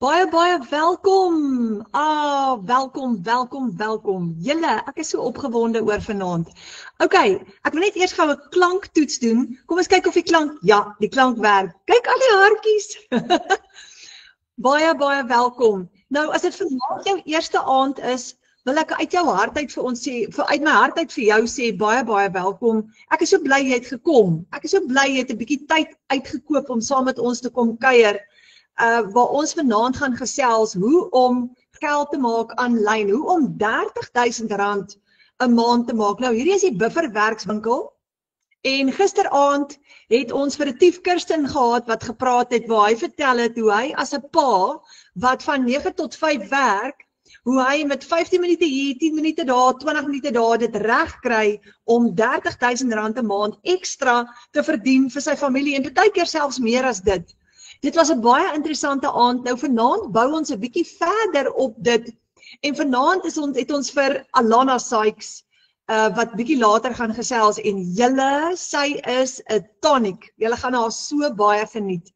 Baie welkom. Welkom. Julle, ek is so opgewonde oor vanaand. OK, ek wil net eers gou 'n klanktoets doen. Kom ons kyk of die klank, ja, die klank werk. Kyk al die hartjies. Baie welkom. Nou, as dit vanaand jou eerste aand is, wil ek uit jou hart uit vir ons sê, uit my hart uit vir jou sê, baie welkom. Ek is so bly jy het gekom. Ek is so bly jy het 'n bietjie tyd uitgekoop om saam met ons te kom kuier. Waar ons vanaand gaan gesels hoe om geld te maak aanlyn, hoe om R30,000 'n maand te maak. Nou hierdie is die Buffer werkswinkel en gisteraand het ons vir 'n Tief Kirsten gehad wat gepraat het waar hy vertel het hoe hy as 'n pa wat van 9 tot 5 werk, hoe hy met 15 minute hier, 10 minute daar, 20 minute daar dit reg kry om R30,000 'n maand ekstra te verdien vir sy familie en partykeer selfs meer as dit. Dit was 'n baie interessante aand. Nou vanaand bou ons 'n bietjie verder op dit. En vanaand het ons vir Alana Sykes wat bietjie later gaan gesels en julle, sy is 'n tonic. Julle gaan haar so baie geniet.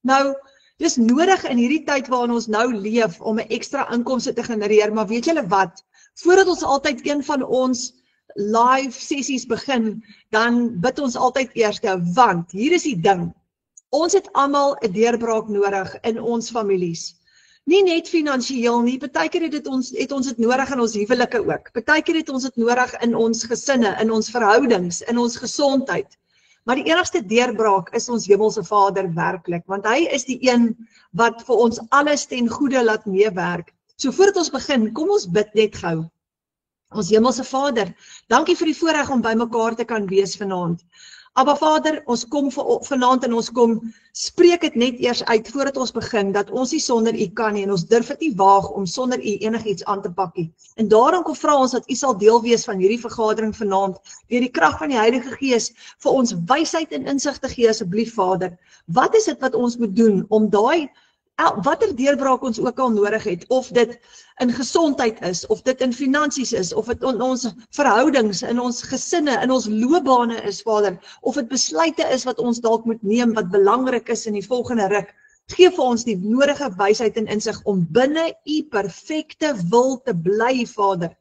Nou, dis nodig in hierdie tyd waarin ons nou leef om 'n ekstra inkomste te genereer, maar weet julle wat? Voordat ons altyd een van ons live sessies begin, dan bid ons altyd eers, want hier is die ding. Ons het almal 'n deurbraak nodig in ons families. Nie net finansiëel nie, partykeer het ons dit nodig in ons huwelike ook. Partykeer het ons dit nodig in ons gesinne, in ons verhoudings, in ons gesondheid. Maar die enigste deurbraak is ons Hemelse Vader werklik, want hy is die een wat vir ons alles ten goeie laat meewerk. So voordat ons begin, kom ons bid net gou. Ons Hemelse Vader, dankie vir die voorreg om by mekaar te kan wees vanaand. Abba Vader, ons kom vanaand en ons kom spreek dit net eers uit voordat ons begin, dat ons nie sonder U kan nie en ons durf dit nie waag om sonder U enigiets aan te pak nie. En daarom kom vra ons dat U sal deel wees van hierdie vergadering vanaand, deur die krag van die Heilige Gees vir ons wysheid en insig te gee asseblief Vader. Wat is dit wat ons moet doen om watter deurbraak ons ook al nodig het, of dit in gesondheid is, of dit in finansies is, of dit in ons verhoudings, in ons gesinne, in ons loopbane is, Vader, of dit besluite is wat ons dalk moet neem, wat belangrik is in die volgende ruk. Geef vir ons die nodige wysheid en insig om binne U perfekte wil te bly, Vader.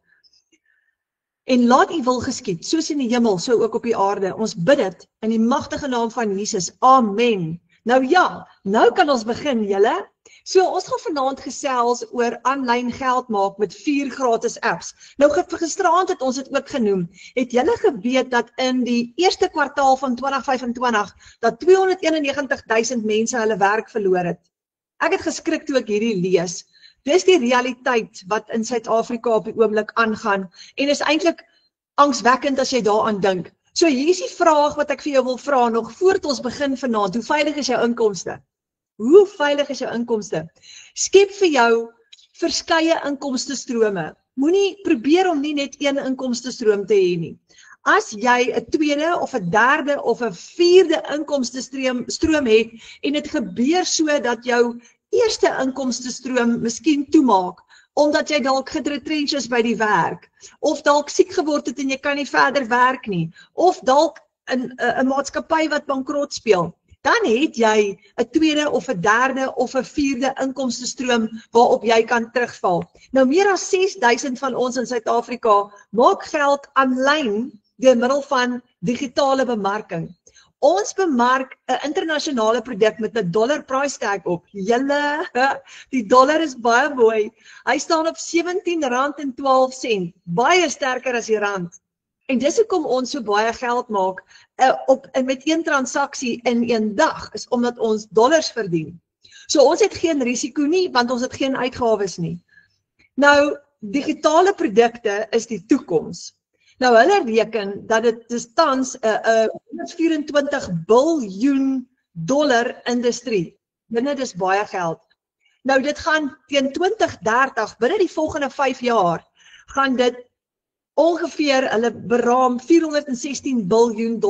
En laat U wil geskied, soos in die hemel, so ook op die aarde. Ons bid dit in die magtige naam van Jesus. Amen. Nou ja, nou kan ons begin, julle. So ons gaan vanaand gesels oor aanlyn geld maak met 4 gratis apps. Nou gisteraand het ons dit ook genoem. Het julle geweet dat in die eerste kwartaal van 2025 dat 291,000 mense hulle werk verloor het? Ek het geskrik toe ek hierdie lees. Dis die realiteit wat in Suid-Afrika op die oomblik aangaan en is eintlik angswekkend as jy daaraan dink. So hier is die vraag wat ek vir jou wil vra nog voordat ons begin vanaand. Hoe veilig is jou inkomste? Hoe veilig is jou inkomste? Skep vir jou verskeie inkomstestrome. Moenie probeer om nie net een inkomstestroom te hê nie. As jy 'n tweede of 'n derde of 'n vierde inkomstestroom het en dit gebeur so dat jou eerste inkomstestroom miskien toemaak, omdat jy dalk getrench is by die werk, of dalk siek geword het en jy kan nie verder werk nie, of dalk 'n maatskappy wat bankrot speel, dan het jy 'n tweede of 'n derde of 'n vierde inkomstestroom waarop jy kan terugval. Nou meer as 6,000 van ons in Suid-Afrika maak geld aanlyn deur middel van digitale bemarking. Ons bemark 'n internasionale produk met 'n dollar price tag op. Julle, die dollar is baie mooi. Hy staan op R17.12, baie sterker as die rand. En dis hoekom ons so baie geld maak met een transaksie in een dag, is omdat ons dollars verdien. So ons het geen risiko nie, want ons het geen uitgawes nie. Nou, digitale produkte is die toekoms. Nou hulle reken dat dit is tans 'n $124 biljoen industrie. Dit is baie geld. Nou dit gaan teen 2030, binne die volgende 5 jaar, gaan dit ongeveer, hulle beraam $416 biljoen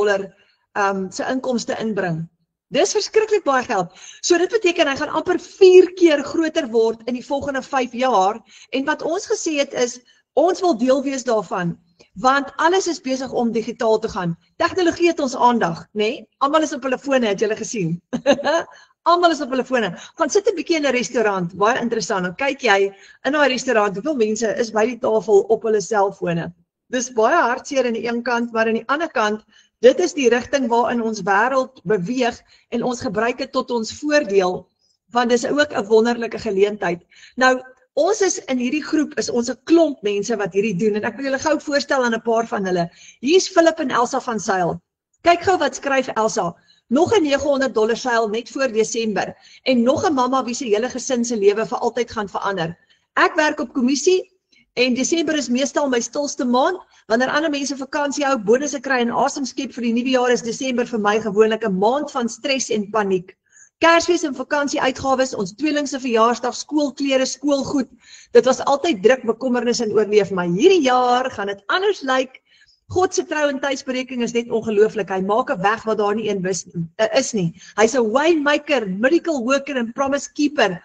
se inkomste inbring. Dis verskriklik baie geld. So dit beteken hy gaan amper 4 keer groter word in die volgende 5 jaar. En wat ons gesê het is, ons wil deel wees daarvan. Want alles is besig om digitaal te gaan. Tegnologie het ons aandag, nê? Almal is op hulle fone, het julle gesien. Almal is op hulle fone. Gaan sit 'n bietjie in 'n restaurant, baie interessant. Dan kyk jy in daai restaurant, hoeveel mense is by die tafel op hulle selfone. Dis baie hartseer aan die een kant, maar aan die ander kant, dit is die rigting waarin ons wêreld beweeg en ons gebruik dit tot ons voordeel, want dis ook 'n wonderlike geleentheid. Nou, ons is in hierdie groep, is ons 'n klomp mense wat hierdie doen, en ek wil julle gou voorstel aan 'n paar van hulle. Hier is Philip en Elsa van Sail. Kyk gou wat skryf Elsa. Nog 'n $900 seil net voor Desember, en nog 'n mamma wie se hele gesin se lewe vir altyd gaan verander. Ek werk op kommissie, en Desember is meestal my stilste maand. Wanneer ander mense vakansie hou, bonusse kry en asem skep vir die nuwe jaar, is Desember vir my gewoonlik 'n maand van stres en paniek. Kersfees en vakansieuitgawes, ons tweeling se verjaarsdag, skoolklere, skoolgoed. Dit was altyd druk, bekommernis en oorleef, maar hierdie jaar gaan dit anders lyk. God se trou en tydsberekening is net ongelooflik. Hy maak 'n weg wat daar nie een is nie. Hy's 'n waymaker, miracle worker en promise keeper.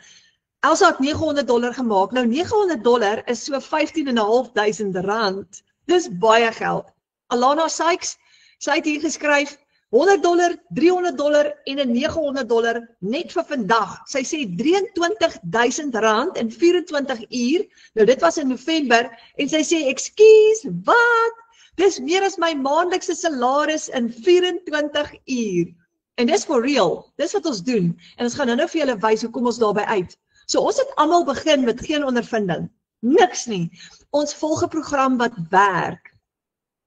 Elsa het $900 gemaak. Nou $900 is so R15.500. Dis baie geld. Alana Sykes, sy het hier geskryf $100, $300 en $900 net vir vandag. Sy sê R23.000 in 24 uur. Nou dit was in November en sy sê, "Ekskuus, wat? Dis meer as my maandelikse salaris in 24 uur." En dis for real. Dis wat ons doen. En ons gaan nou vir julle wys hoe kom ons daarby uit. So ons het almal begin met geen ondervinding. Niks nie. Ons volg 'n program wat werk.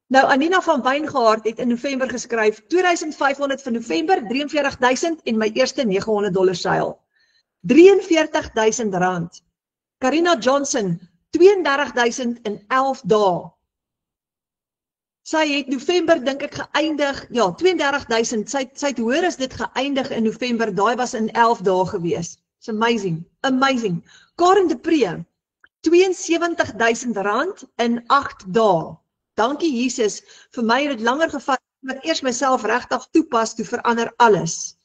Nou Anina van Wyngaard het in November geskryf $2,500 vir November, $43,000 en my eerste $900 seil. $43,000. Karina Johnson, $32,000 in 11 dae. Sy het November dink ek geëindig, ja, $32,000. Sy het hoor as dit geëindig in November, daai was in 11 dae gewees. It's amazing, amazing. Karen de Pre, $72,000 in 8 dae. Dankie Jesus, vir my het dit langer gevat, maar eers myself regtig toepas, toe verander alles.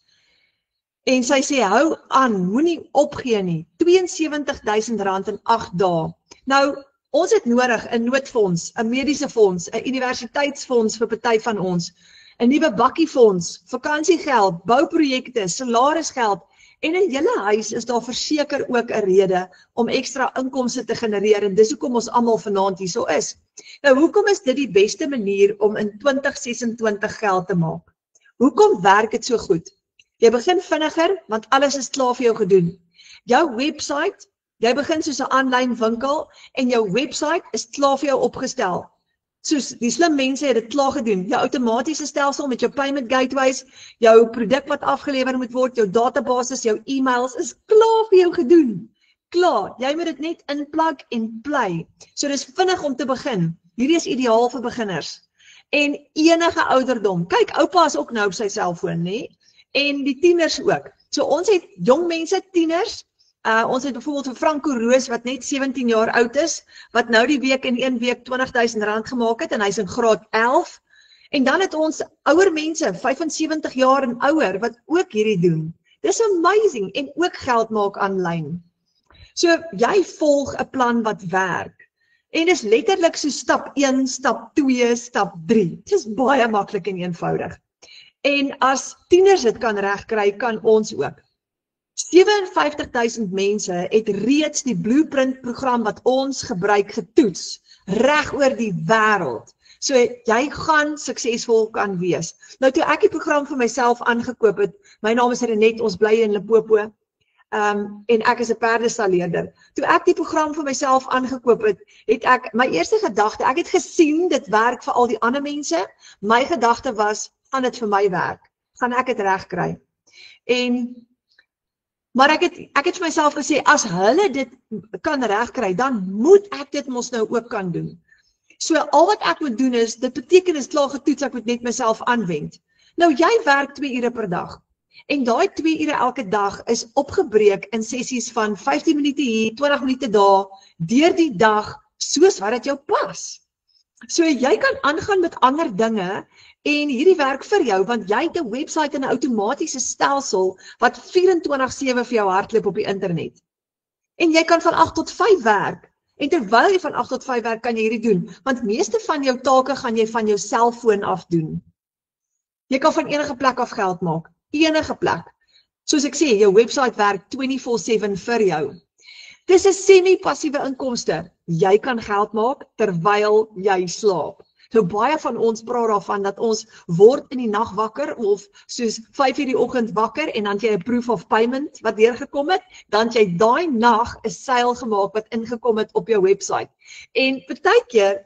En sy sê, hou aan, moenie opgee nie, $72,000 in 8 dae. Nou, ons het nodig 'n noodfonds, 'n mediese fonds, 'n universiteitsfonds vir party van ons, 'n nuwe bakkiefonds, vakansiegeld, bouprojekte, salarisgeld, en in julle huis is daar verseker ook 'n rede om ekstra inkomste te genereer, en dis hoekom ons almal vanaand hierso is. Nou, hoekom is dit die beste manier om in 2026 geld te maak? Hoekom werk dit so goed? Jy begin vinniger, want alles is klaar vir jou gedoen. Jou website, jy begin soos 'n aanlyn winkel, en jou website is klaar vir jou opgestel. Soos die slim mense het dit klaar gedoen. Jou outomatiese stelsel met jou payment gateways, jou produk wat afgelewer moet word, jou databases, jou e-mails is klaar vir jou gedoen. Klaar, jy moet dit net inplug en play. So dis vinnig om te begin. Hierdie is ideaal vir beginners. En enige ouderdom. Kyk, oupa is ook nou op sy selfoon, nê? En die tieners ook. So ons het jong mense, tieners. Ons het byvoorbeeld vir Franco Roos, wat net 17 jaar oud is, wat nou die week in 1 week R20,000 gemaak het, en hy's in graad 11. En dan het ons ouer mense, 75 jaar en ouer, wat ook hierdie doen. Dis amazing, en ook geld maak aanlyn. So, jy volg 'n plan wat werk. En dis letterlik so stap 1, stap 2, stap 3. Dis baie maklik en eenvoudig. En as tieners dit kan regkry, kan ons ook. 57,000 mense het reeds die Blueprint program wat ons gebruik getoets, reg oor die wêreld. So jy gaan suksesvol kan wees. Nou toe ek die program vir myself aangekoop het, my naam is Renet, ons bly in Limpopo, en ek is 'n perdestalleerder. Toe ek die program vir myself aangekoop het, het ek my eerste gedagte, ek het gesien dit werk vir al die ander mense. My gedagte was, gaan dit vir my werk? Gaan ek dit reg kry? Maar ek het vir myself gesê, as hulle dit kan regkry, dan moet ek dit mos nou ook kan doen. So al wat ek moet doen is, dit beteken is klaar getoets, ek moet net myself aanwend. Nou jy werk 2 ure per dag. En daai 2 ure elke dag is opgebreek in sessies van 15 minute hier, 20 minute daar, deur die dag, soos wat dit jou pas. So jy kan aangaan met ander dinge, en hierdie werk vir jou, want jy het 'n website en 'n outomatiese stelsel wat 24/7 vir jou hardloop op die internet. En jy kan van 8 tot 5 werk. En terwyl jy van 8 tot 5 werk, kan jy hierdie doen, want meeste van jou take gaan jy van jou selfoon af doen. Jy kan van enige plek af geld maak, enige plek. Soos ek sê, jou website werk 24/7 vir jou. Dis 'n semi-passiewe inkomste. Jy kan geld maak terwyl jy slaap. So baie van ons praat daarvan dat ons word in die nag wakker of soos 5:00 die oggend wakker en dan jy 'n proof of payment wat deurgekom het, dan jy daai nag 'n seil gemaak wat ingekom het op jou website. En partykeer,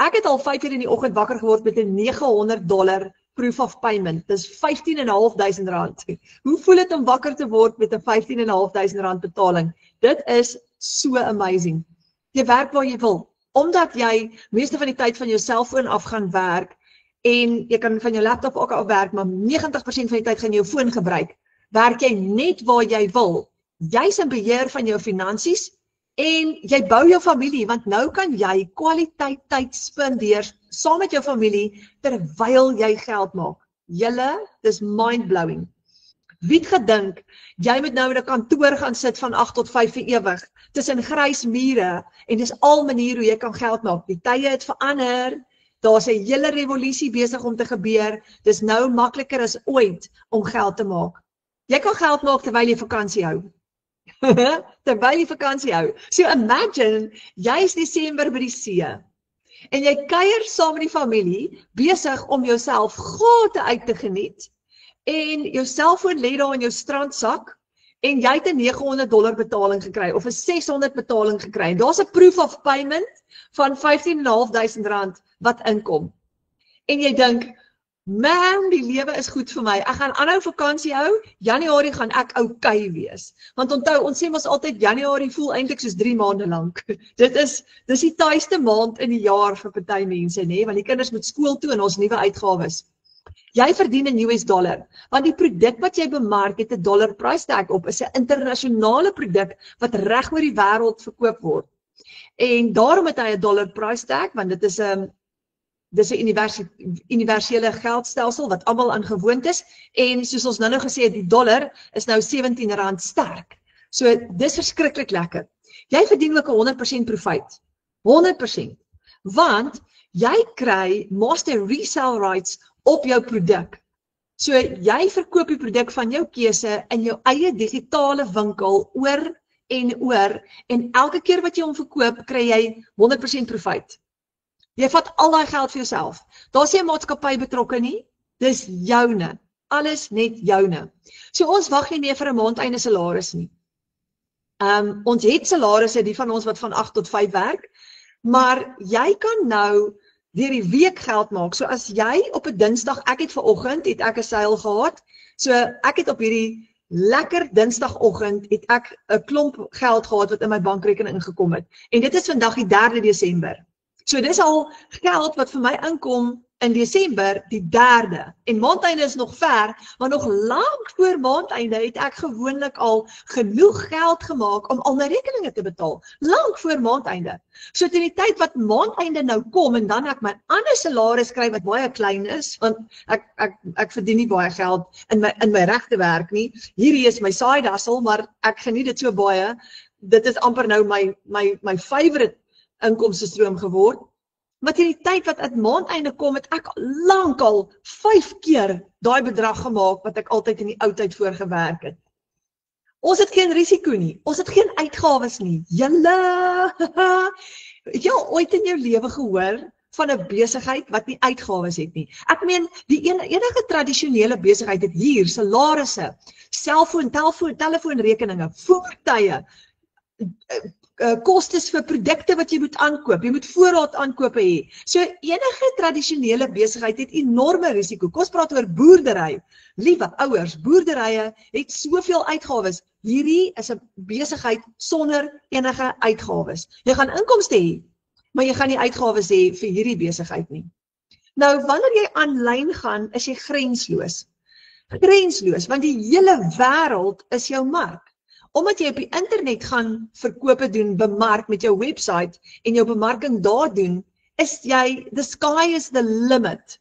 ek het al 5:00 in die oggend wakker geword met 'n $900 proof of payment. Dis R15.500. Hoe voel dit om wakker te word met 'n R15.500 betaling? Dit is so amazing. Jy werk waar jy wil. Omdat jy meeste van die tyd van jou selfoon af gaan werk en jy kan van jou laptop ook af werk, maar 90% van die tyd gaan jy jou foon gebruik, werk jy net waar jy wil. Jy's in beheer van jou finansies en jy bou jou familie, want nou kan jy kwaliteit tyd spandeer saam met jou familie terwyl jy geld maak. Julle, dis mind-blowing. Wie het gedink, jy moet nou in 'n kantoor gaan sit van 8 tot 5 vir ewig, tussen grys mure, en dis al maniere hoe jy kan geld maak. Die tye het verander, daar's 'n hele revolusie besig om te gebeur, dis nou makliker as ooit om geld te maak. Jy kan geld maak terwyl jy vakansie hou. Terwyl jy vakansie hou. So imagine, jy is Desember by die see, en jy kuier saam met die familie, besig om jouself gate uit te geniet, en jou selfoon lê daar in jou strandsak, en jy het 'n $900 betaling gekry, of 'n $600 betaling gekry, en daar's 'n proof of payment van R15.500 wat inkom. En jy dink, man, die lewe is goed vir my, ek gaan aanhou vakansie hou, Januarie gaan ek okay wees. Want onthou, ons sê mos altyd, Januarie voel eintlik soos 3 maande lank. Dis die taaiste maand in die jaar vir party mense, nee, want die kinders moet skool toe en ons nuwe uitgawes. Jy verdien in US dollar, want die produk wat jy bemark het 'n dollar price tag op, is 'n internasionale produk wat reg oor die wêreld verkoop word. En daarom het hy 'n dollar price tag, want dit is 'n universele geldstelsel wat almal aan gewoond is, en soos ons nou gesê het, die dollar is nou R17 sterk. So dis verskriklik lekker. Jy verdien ook 100% profit. 100%. Want jy kry master resale rights op jou produk. So jy verkoop die produk van jou keuse in jou eie digitale winkel oor, en elke keer wat jy hom verkoop, kry jy 100% profit. Jy vat al daai geld vir jouself. Daar's nie 'n maatskappy betrokke nie, dis joune. Alles net joune. So ons wag nie meer vir 'n maandeinde salaris nie. Ons het salarisse, die van ons wat van 8 tot 5 werk, maar jy kan nou deur die week geld maak. So as jy op 'n Dinsdag, ek het vanoggend het ek 'n seil gehad. So ek het op hierdie lekker Dinsdagoggend het ek 'n klomp geld gehad wat in my bankrekening ingekom het. En dit is vandag die 3de Desember. So dis al geld wat vir my inkom in Desember, die 3de. En maandeinde is nog ver, maar nog lank voor maandeinde het ek gewoonlik al genoeg geld gemaak om al my rekeninge te betaal. Lank voor maandeinde. So teen die tyd wat maandeinde nou kom en dan ek my ander salaris kry wat baie klein is, want ek verdien nie baie geld in my regte werk nie. Hierdie is my side hustle, maar ek geniet dit so baie. Dit is amper nou my favorite inkomstestroom geword. Maar teen die tyd wat uit maandeinde kom, het ek lankal 5 keer daai bedrag gemaak wat ek altyd in die ou tyd voorgewerk het. Ons het geen risiko nie, ons het geen uitgawes nie. Julle, het jy al ooit in jou lewe gehoor van 'n besigheid wat nie uitgawes het nie? Ek meen, die enige tradisionele besigheid het hier salarisse, selfoon, telefoonrekeninge, voertuie, kostes vir produkte wat jy moet aankoop, jy moet voorraad aankope hê. So enige tradisionele besigheid het enorme risiko. Kom ons praat oor boerdery. Liewe ouers, boerderye het soveel uitgawes. Hierdie is 'n besigheid sonder enige uitgawes. Jy gaan inkomste hê, maar jy gaan nie uitgawes hê vir hierdie besigheid nie. Nou, wanneer jy aanlyn gaan, is jy grensloos. Grensloos, want die hele wêreld is jou mark. Omdat jy op die internet gaan verkope doen, bemark met jou website en jou bemarking daar doen, is jy, the sky is the limit.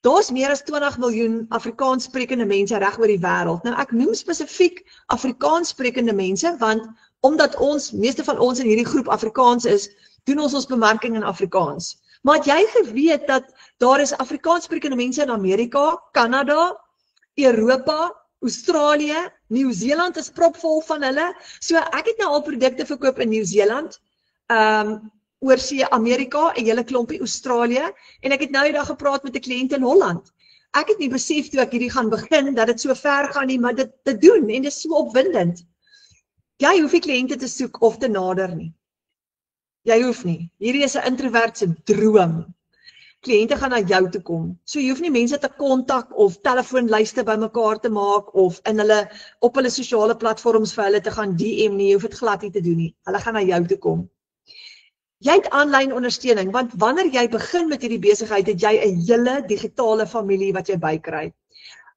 Daar's meer as 20 miljoen Afrikaans sprekende mense reg oor die wêreld. Nou ek noem spesifiek Afrikaans sprekende mense, want omdat meeste van ons in hierdie groep Afrikaans is, doen ons bemarking in Afrikaans. Maar het jy geweet dat daar is Afrikaans sprekende mense in Amerika, Kanada, Europa, Australië, Nieu-Seeland is propvol van hulle. So ek het nou al produkte verkoop in Nieu-Seeland, oorsee Amerika, 'n hele klompie Australië, en ek het nou die dag gepraat met 'n kliënt in Holland. Ek het nie besef toe ek hierdie gaan begin, dat dit so ver gaan nie, maar dit te doen, en dit is so opwindend. Jy hoef nie kliënte te soek of te nader nie. Jy hoef nie. Hierdie is 'n introvert se droom. Kliënte gaan na jou toe kom. So jy hoef nie mense te kontak of telefoonlyste bymekaar te maak of op hulle sosiale platforms vir hulle te gaan DM nie. Jy hoef dit glad nie te doen nie. Hulle gaan na jou toe kom. Jy het aanlyn ondersteuning, want wanneer jy begin met hierdie besigheid, het jy 'n hele digitale familie wat jy bykry.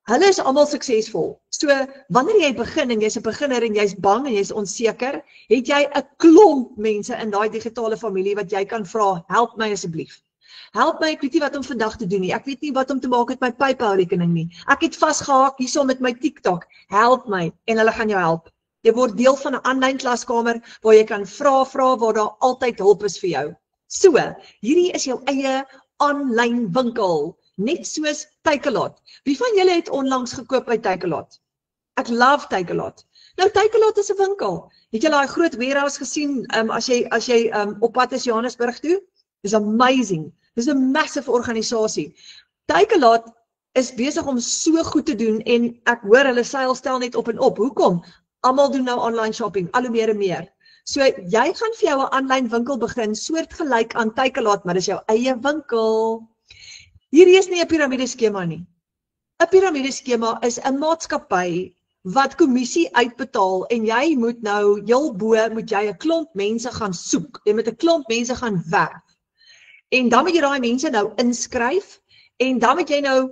Hulle is almal suksesvol. So wanneer jy begin en jy's 'n beginner en jy's bang en jy's onseker, het jy 'n klomp mense in daai digitale familie wat jy kan vra, help my asseblief. Help my, ek weet nie wat om vandag te doen nie. Ek weet nie wat om te maak met my PayPal rekening nie. Ek het vasgehaak hierso met my TikTok. Help my, en hulle gaan jou help. Jy word deel van 'n aanlyn klaskamer waar jy kan vra waar daar altyd hulp is vir jou. So, hierdie is jou eie aanlyn winkel, net soos Takealot. Wie van julle het onlangs gekoop by Takealot? Ek love Takealot. Nou Takealot is 'n winkel. Het julle daai groot warehouse gesien as jy op pad is Johannesburg toe? Dis amazing. Dis 'n massive organisasie. Takealot is besig om so goed te doen en ek hoor hulle seil stel net op en op. Hoekom? Almal doen nou online shopping, al hoe meer en meer. So jy gaan vir jou 'n aanlyn winkel begin, soortgelyk aan Takealot, maar dis jou eie winkel. Hierdie is nie 'n piramideskema nie. 'n Piramideskema is 'n maatskappy wat kommissie uitbetaal en jy moet nou heel bo moet jy 'n klomp mense gaan soek. Jy moet 'n klomp mense gaan werf. En dan moet jy daai mense nou inskryf en dan moet jy nou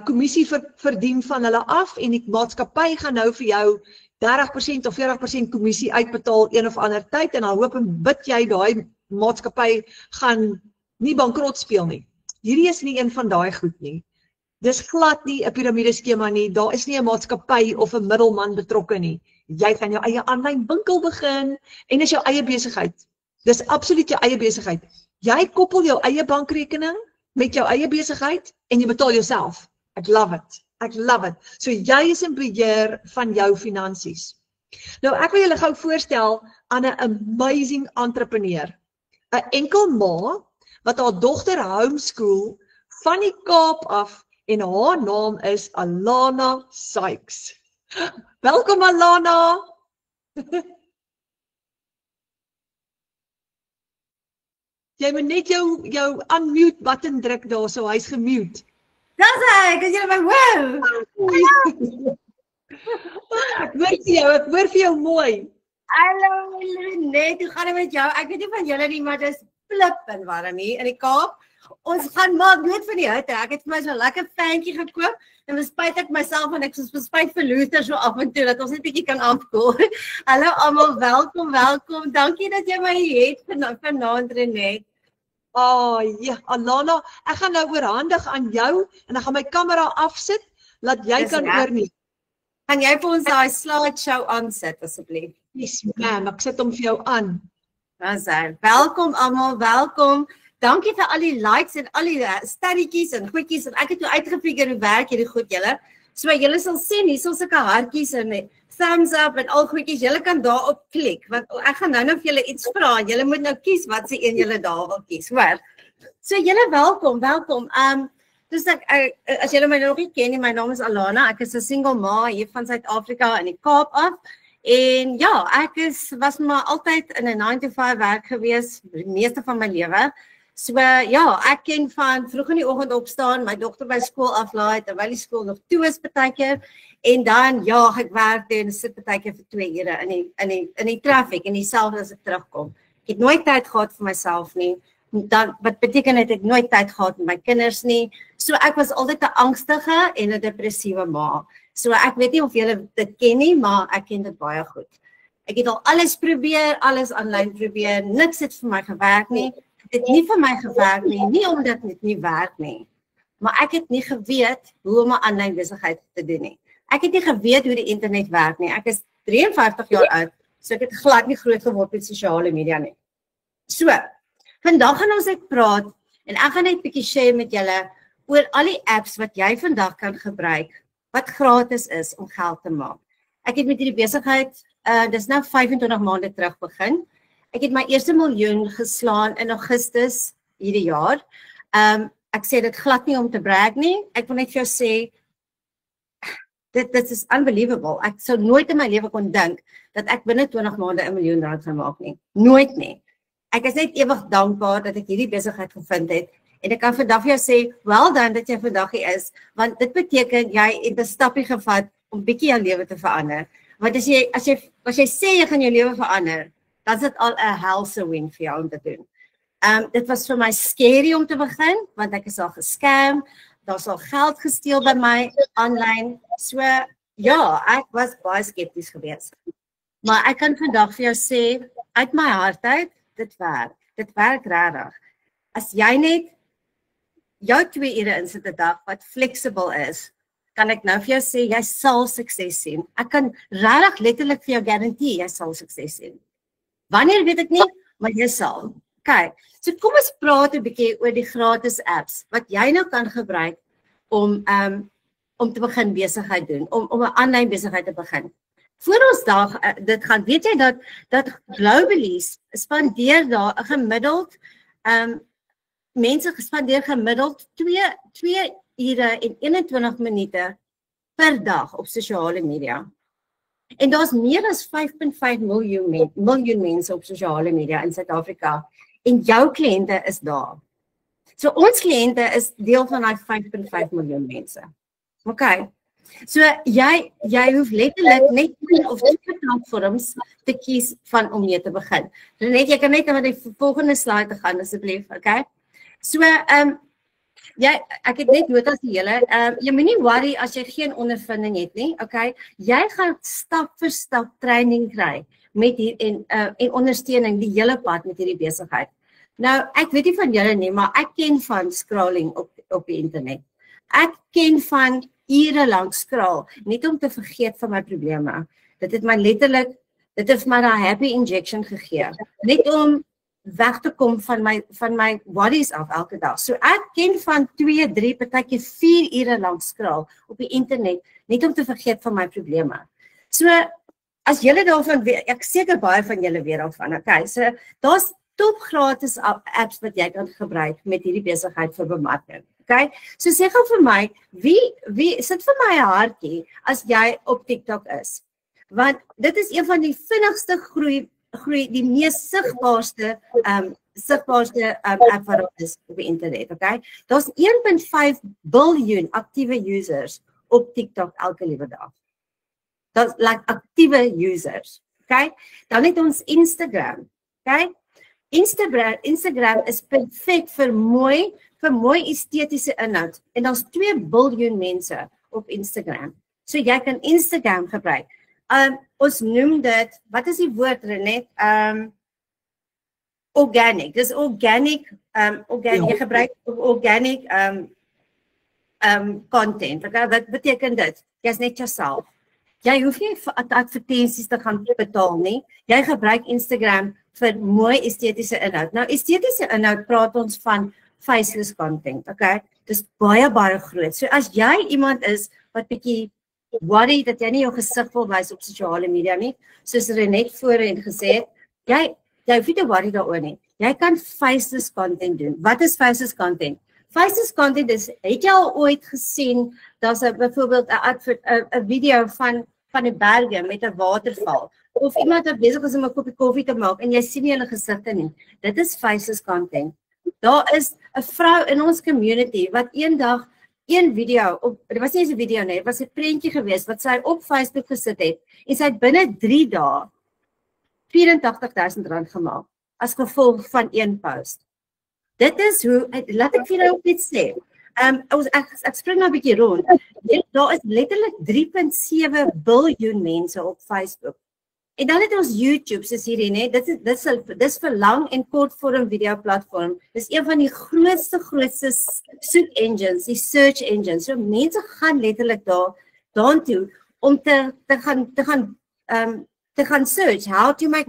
kommissie verdien van hulle af en die maatskappy gaan nou vir jou 30% of 40% kommissie uitbetaal een of ander tyd en dan hoop en bid jy daai maatskappy gaan nie bankrot speel nie. Hierdie is nie een van daai goed nie. Dis glad nie 'n piramideskema nie. Daar is nie 'n maatskappy of 'n middelman betrokke nie. Jy gaan jou eie aanlyn winkel begin en dis jou eie besigheid. Dis absoluut jou eie besigheid. Jy koppel jou eie bankrekening met jou eie besigheid en jy betaal jouself. Ek love it. Ek love it. So jy is in beheer van jou finansies. Nou ek wil julle gou voorstel aan 'n amazing entrepreneur. 'n Enkel ma wat haar dogter homeschool van die Kaap af en haar naam is Alana Sykes. Welkom Alana. Jy moet net jou unmute button druk daar, so hy's gemute. Dis hy, kan julle my hoor? Ek hoor vir jou mooi. Hallo Lenet, hoe gaan dit met jou? Ek weet nie van julle nie, maar dis flippend warm hier in die Kaap. Ons gaan maak dood van die hitte. Ek het vir my so 'n lekker fantjie gekoop en bespyt ek myself en ek soos bespyt vir Luther so af en toe dat ons net bietjie kan afkoel. Hallo almal, welkom. Dankie dat jy my hier het vanaand Renet. Ja, Alana, ek gaan nou oorhandig aan jou en ek gaan my kamera afsit dat jy kan oorneem. Kan jy vir ons daai slideshow aansit asseblief? Yes, ma'am, ek sit hom vir jou aan. Dis hy. Welkom almal, welkom. Dankie vir al die likes en al die sterretjies en goedjies en ek het nou uitgefigure hoe werk hierdie goed julle. So julle sal sien hier is sulke hartjies en thumbs up en al goedjies. Julle kan daarop klik want ek gaan nou vir julle iets vra en julle moet nou kies wat se een julle daar wil kies, hoor. So julle welkom. Dus as julle my nog nie ken nie, my naam is Alana. Ek is 'n single ma hier van Suid-Afrika in die Kaap af. En ja, ek was maar altyd in 'n 9-to-5 werk gewees die meeste van my lewe. So ja, ek ken van vroeg in die oggend opstaan, my dogter by skool aflaai terwyl die skool nog toe is partykeer en dan ja, ek werk en sit partykeer vir 2 ure in die traffic en dieselfde as ek terugkom. Ek het nooit tyd gehad vir myself nie. Dan wat beteken dit ek nooit tyd gehad met my kinders nie. So ek was altyd 'n angstige en 'n depressiewe ma. So ek weet nie of julle dit ken nie, maar ek ken dit baie goed. Ek het al alles probeer, alles aanlyn probeer, niks het vir my gewerk nie. Dit het nie vir my gewerk nie omdat dit nie werk nie. Maar ek het nie geweet hoe om 'n aanlyn besigheid te doen nie. Ek het nie geweet hoe die internet werk nie. Ek is 53 jaar oud, so ek het glad nie groot geword met sosiale media nie. So, vandag gaan ons net praat en ek gaan net 'n bietjie share met julle oor al die apps wat jy vandag kan gebruik wat gratis is om geld te maak. Ek het met hierdie besigheid, dis nou 25 maande terug begin. Ek het my eerste miljoen geslaan in Augustus hierdie jaar. Ek sê dit glad nie om te brag nie. Ek wil net vir jou sê, dit is unbelievable. Ek sou nooit in my lewe kon dink dat ek binne 20 maande 1 miljoen rand gaan maak nie. Nooit nie. Ek is net ewig dankbaar dat ek hierdie besigheid gevind het. En ek kan vandag vir jou sê, well done dat jy vandag hier is, want dit beteken jy het 'n stappie gevat om bietjie jou lewe te verander. Want as jy sê jy gaan jou lewe verander, dan is dit al 'n helse win vir jou om te doen. Dit was vir my scary om te begin, want ek is al gescam, daar's al geld gesteel by my aanlyn. So ja, ek was baie skepties geweest. Maar ek kan vandag vir jou sê, uit my hart uit, dit werk. Dit werk regtig. As jy net jou 2 ure insit 'n dag wat flexible is, kan ek nou vir jou sê, jy sal sukses sien. Ek kan regtig letterlik vir jou garandeer, jy sal sukses sien. Wanneer weet ek nie, maar jy sal. Kyk, so kom ons praat 'n bietjie oor die gratis apps, wat jy nou kan gebruik om te begin besigheid doen, om 'n aanlyn besigheid te begin. Voor ons dit gaan, weet jy dat globally spandeer daar 'n gemiddeld, mense spandeer gemiddeld 2 ure en 21 minute per dag op sosiale media. En daar's meer as 5.5 miljoen mense op sosiale media in Suid-Afrika. En jou kliënte is daar. So ons kliënte is deel van daai 5.5 miljoen mense. Okay. So jy hoef letterlik net 1 of 2 platforms te kies van om mee te begin. Net jy kan net na die volgende slide gaan asseblief, okay? So ek het net notas die hele, jy moenie worry as jy geen ondervinding het nie, okay? Jy gaan stap vir stap training kry met en ondersteuning die hele pad met hierdie besigheid. Nou, ek weet nie van julle nie, maar ek ken van scrolling op die internet. Ek ken van ure lank scroll, net om te vergeet van my probleme. Dit het my letterlik, dit het my 'n happy injection gegee, net om weg te kom van my worries af elke dag. So ek ken van 2, 3, partykeer 4 ure lank scroll op die internet, net om te vergeet van my probleme. So, as julle daarvan weet, ek seker baie van julle weet daarvan, okay, so daar's top gratis apps wat jy kan gebruik met hierdie besigheid vir bemarking. Okay? So sê gou vir my, wie sit vir my 'n hartjie as jy op TikTok is? Want dit is een van die vinnigste groei, die mees sigbaarste app wat daar is op die internet, okay? Daar's 1.5 biljoen aktiewe users op TikTok elke liewe dag. That's like aktiewe users, okay? Dan het ons Instagram, okay? Instagram is perfek vir mooi estetiese inhoud en daar's 2 biljoen mense op Instagram. So jy kan Instagram gebruik. Ons noem dit, wat is die woord Renet? Organic. Dis organic, jy gebruik organic content. Okay? Wat beteken dit? Jy's net jouself. Jy hoef nie advertensies te gaan betaal nie. Jy gebruik Instagram vir mooi estetiese inhoud. Nou estetiese inhoud praat ons van faceless content, okay? Dis baie groot. So as jy iemand is wat bietjie worry dat jy nie jou gesig wil wys op sosiale media nie, soos Renet voorheen gesê het, jy hoef nie te worry daaroor nie. Jy kan faceless content doen. Wat is faceless content? Faceless content is, het jy al ooit gesien, daar's byvoorbeeld 'n video van die berge met 'n waterval, of iemand wat besig is om 'n koppie koffie te maak en jy sien nie hulle gesigte nie. Dit is faceless content. Daar is 'n vrou in ons community wat eendag een video, dit was nie eens 'n video nie, dit was 'n prentjie geweest wat sy op Facebook gesit het en sy het binne 3 dae R84,000 gemaak as gevolg van een post. Dit is hoe, laat ek vir jou iets sê. Ek spring nou 'n bietjie rond. Daar is letterlik 3.7 biljoen mense op Facebook. En dan het ons YouTube, soos hierdie, nee, dis vir lang en kortvorm video platform. Dis een van die grootste soek engines, die search engines. So mense gaan letterlik daartoe om te gaan search how to make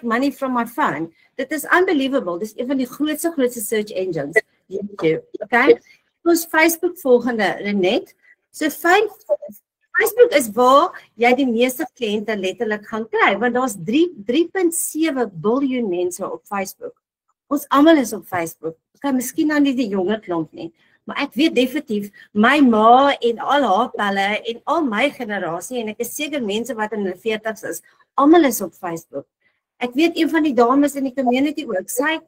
money from my phone. Dit is unbelievable. Dis een van die grootste search engines. YouTube, okay? Ons Facebook volgende, Renet. So Facebook is waar jy die meeste kliënte letterlik gaan kry, want daar's 3.7 biljoen mense op Facebook. Ons almal is op Facebook. Okay, miskien nou nie die jonger klomp nie, maar ek weet definitief my ma en al haar pelle en al my generasie en ek is seker mense wat in hulle 40's is, almal is op Facebook. Ek weet een van die dames in die community ook, sy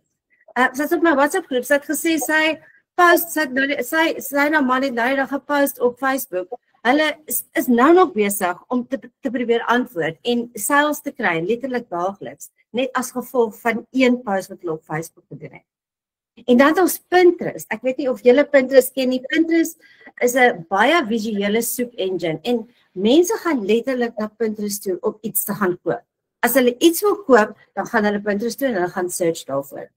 het op my WhatsApp groep, sy het gesê sy post, sy nou maar net nou dag gepost op Facebook. Hulle is nou nog besig om te probeer antwoord en sales te kry, letterlik daagliks, net as gevolg van een post wat hulle op Facebook gedoen het. En dan ons Pinterest. Ek weet nie of julle Pinterest ken nie. Pinterest is 'n baie visuele soek engine en mense gaan letterlik na Pinterest toe om iets te gaan koop. As hulle iets wil koop, dan gaan hulle Pinterest toe en hulle gaan search daarvoor.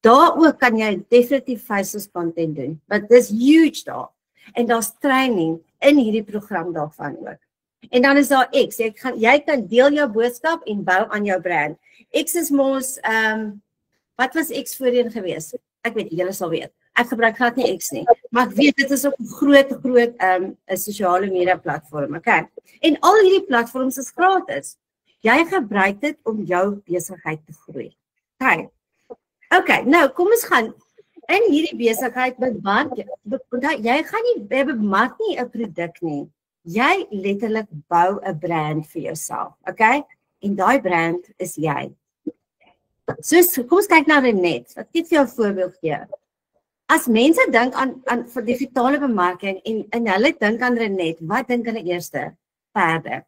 Daar ook kan jy definitief faceless content doen, want dis huge daar. En daar's training in hierdie program daarvan ook. En dan is daar X. Jy kan deel jou boodskap en bou aan jou brand. X is mos, wat was X voorheen gewees? Ek weet, julle sal weet. Ek gebruik glad nie X nie, maar ek weet dit is op 'n groot 'n sosiale media platform, okay? En al hierdie platforms is gratis. Jy gebruik dit om jou besigheid te groei. Okay, nou kom ons gaan in hierdie besigheid bemark. Jy gaan nie bemark nie 'n produk nie. Jy letterlik bou 'n brand vir jouself, okay? En daai brand is jy. So kom ons kyk na Renet. Wat ek vir jou 'n voorbeeld gee. As mense dink aan vir digitale bemarking en hulle dink aan Renet, wat dink hulle eerste? Perde.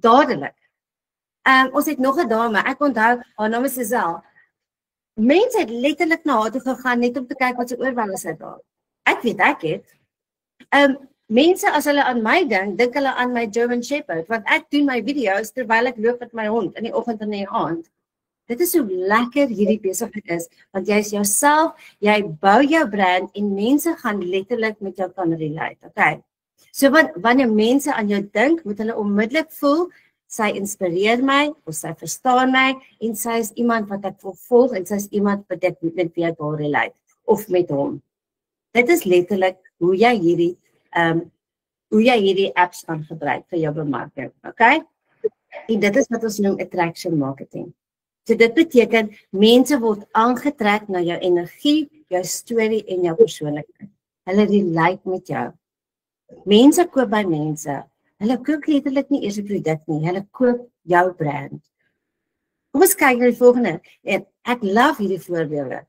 Dadelik. Ons het nog 'n dame, ek onthou, haar naam is Suzelle. Mense het letterlik na haar toe gegaan net om te kyk wat sy oorwel is daar. Ek weet ek het. Mense as hulle aan my dink hulle aan my German Shepherd, want ek doen my video's terwyl ek loop met my hond in die oggend en in die aand. Dit is hoe lekker hierdie besigheid is, want jy is jouself, jy bou jou brand en mense gaan letterlik met jou kan relate, okay? So wanneer mense aan jou dink, moet hulle onmiddellik voel, sy inspireer my, of sy verstaan my, en sy is iemand wat ek wil volg, en sy is iemand wat ek met wie ek wil relate, of met hom. Dit is letterlik hoe jy hierdie apps kan gebruik vir jou bemarking, okay? En dit is wat ons noem attraction marketing. So dit beteken, mense word aangetrek na jou energie, jou storie en jou persoonlikheid. Hulle relate met jou. Mense koop by mense. Hulle koop letterlik nie eers 'n produk nie, hulle koop jou brand. Kom ons kyk na die volgende. En ek love hierdie voorbeelde.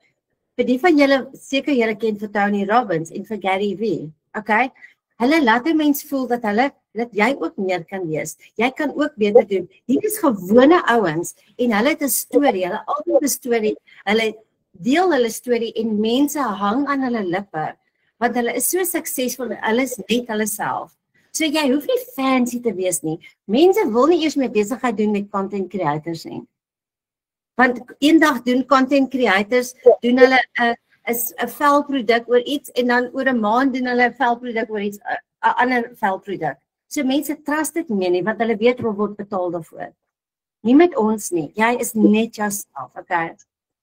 Vir die van julle, seker julle ken vir Tony Robbins en vir Gary Vee, okay? Hulle laat 'n mens voel dat jy ook meer kan wees. Jy kan ook beter doen. Hier is gewone ouens en hulle het 'n storie, hulle altyd 'n storie. Hulle deel hulle storie en mense hang aan hulle lippe, want hulle is so suksesvol, hulle is net hulle self. So jy hoef nie fancy te wees nie. Mense wil nie eers meer besigheid doen met content creators nie. Want eendag doen content creators, doen hulle 'n velproduk oor iets en dan oor 'n maand doen hulle 'n velproduk oor iets, 'n ander velproduk. So mense trust dit nie, want hulle weet hulle word betaal daarvoor. Nie met ons nie. Jy is net jouself, okay?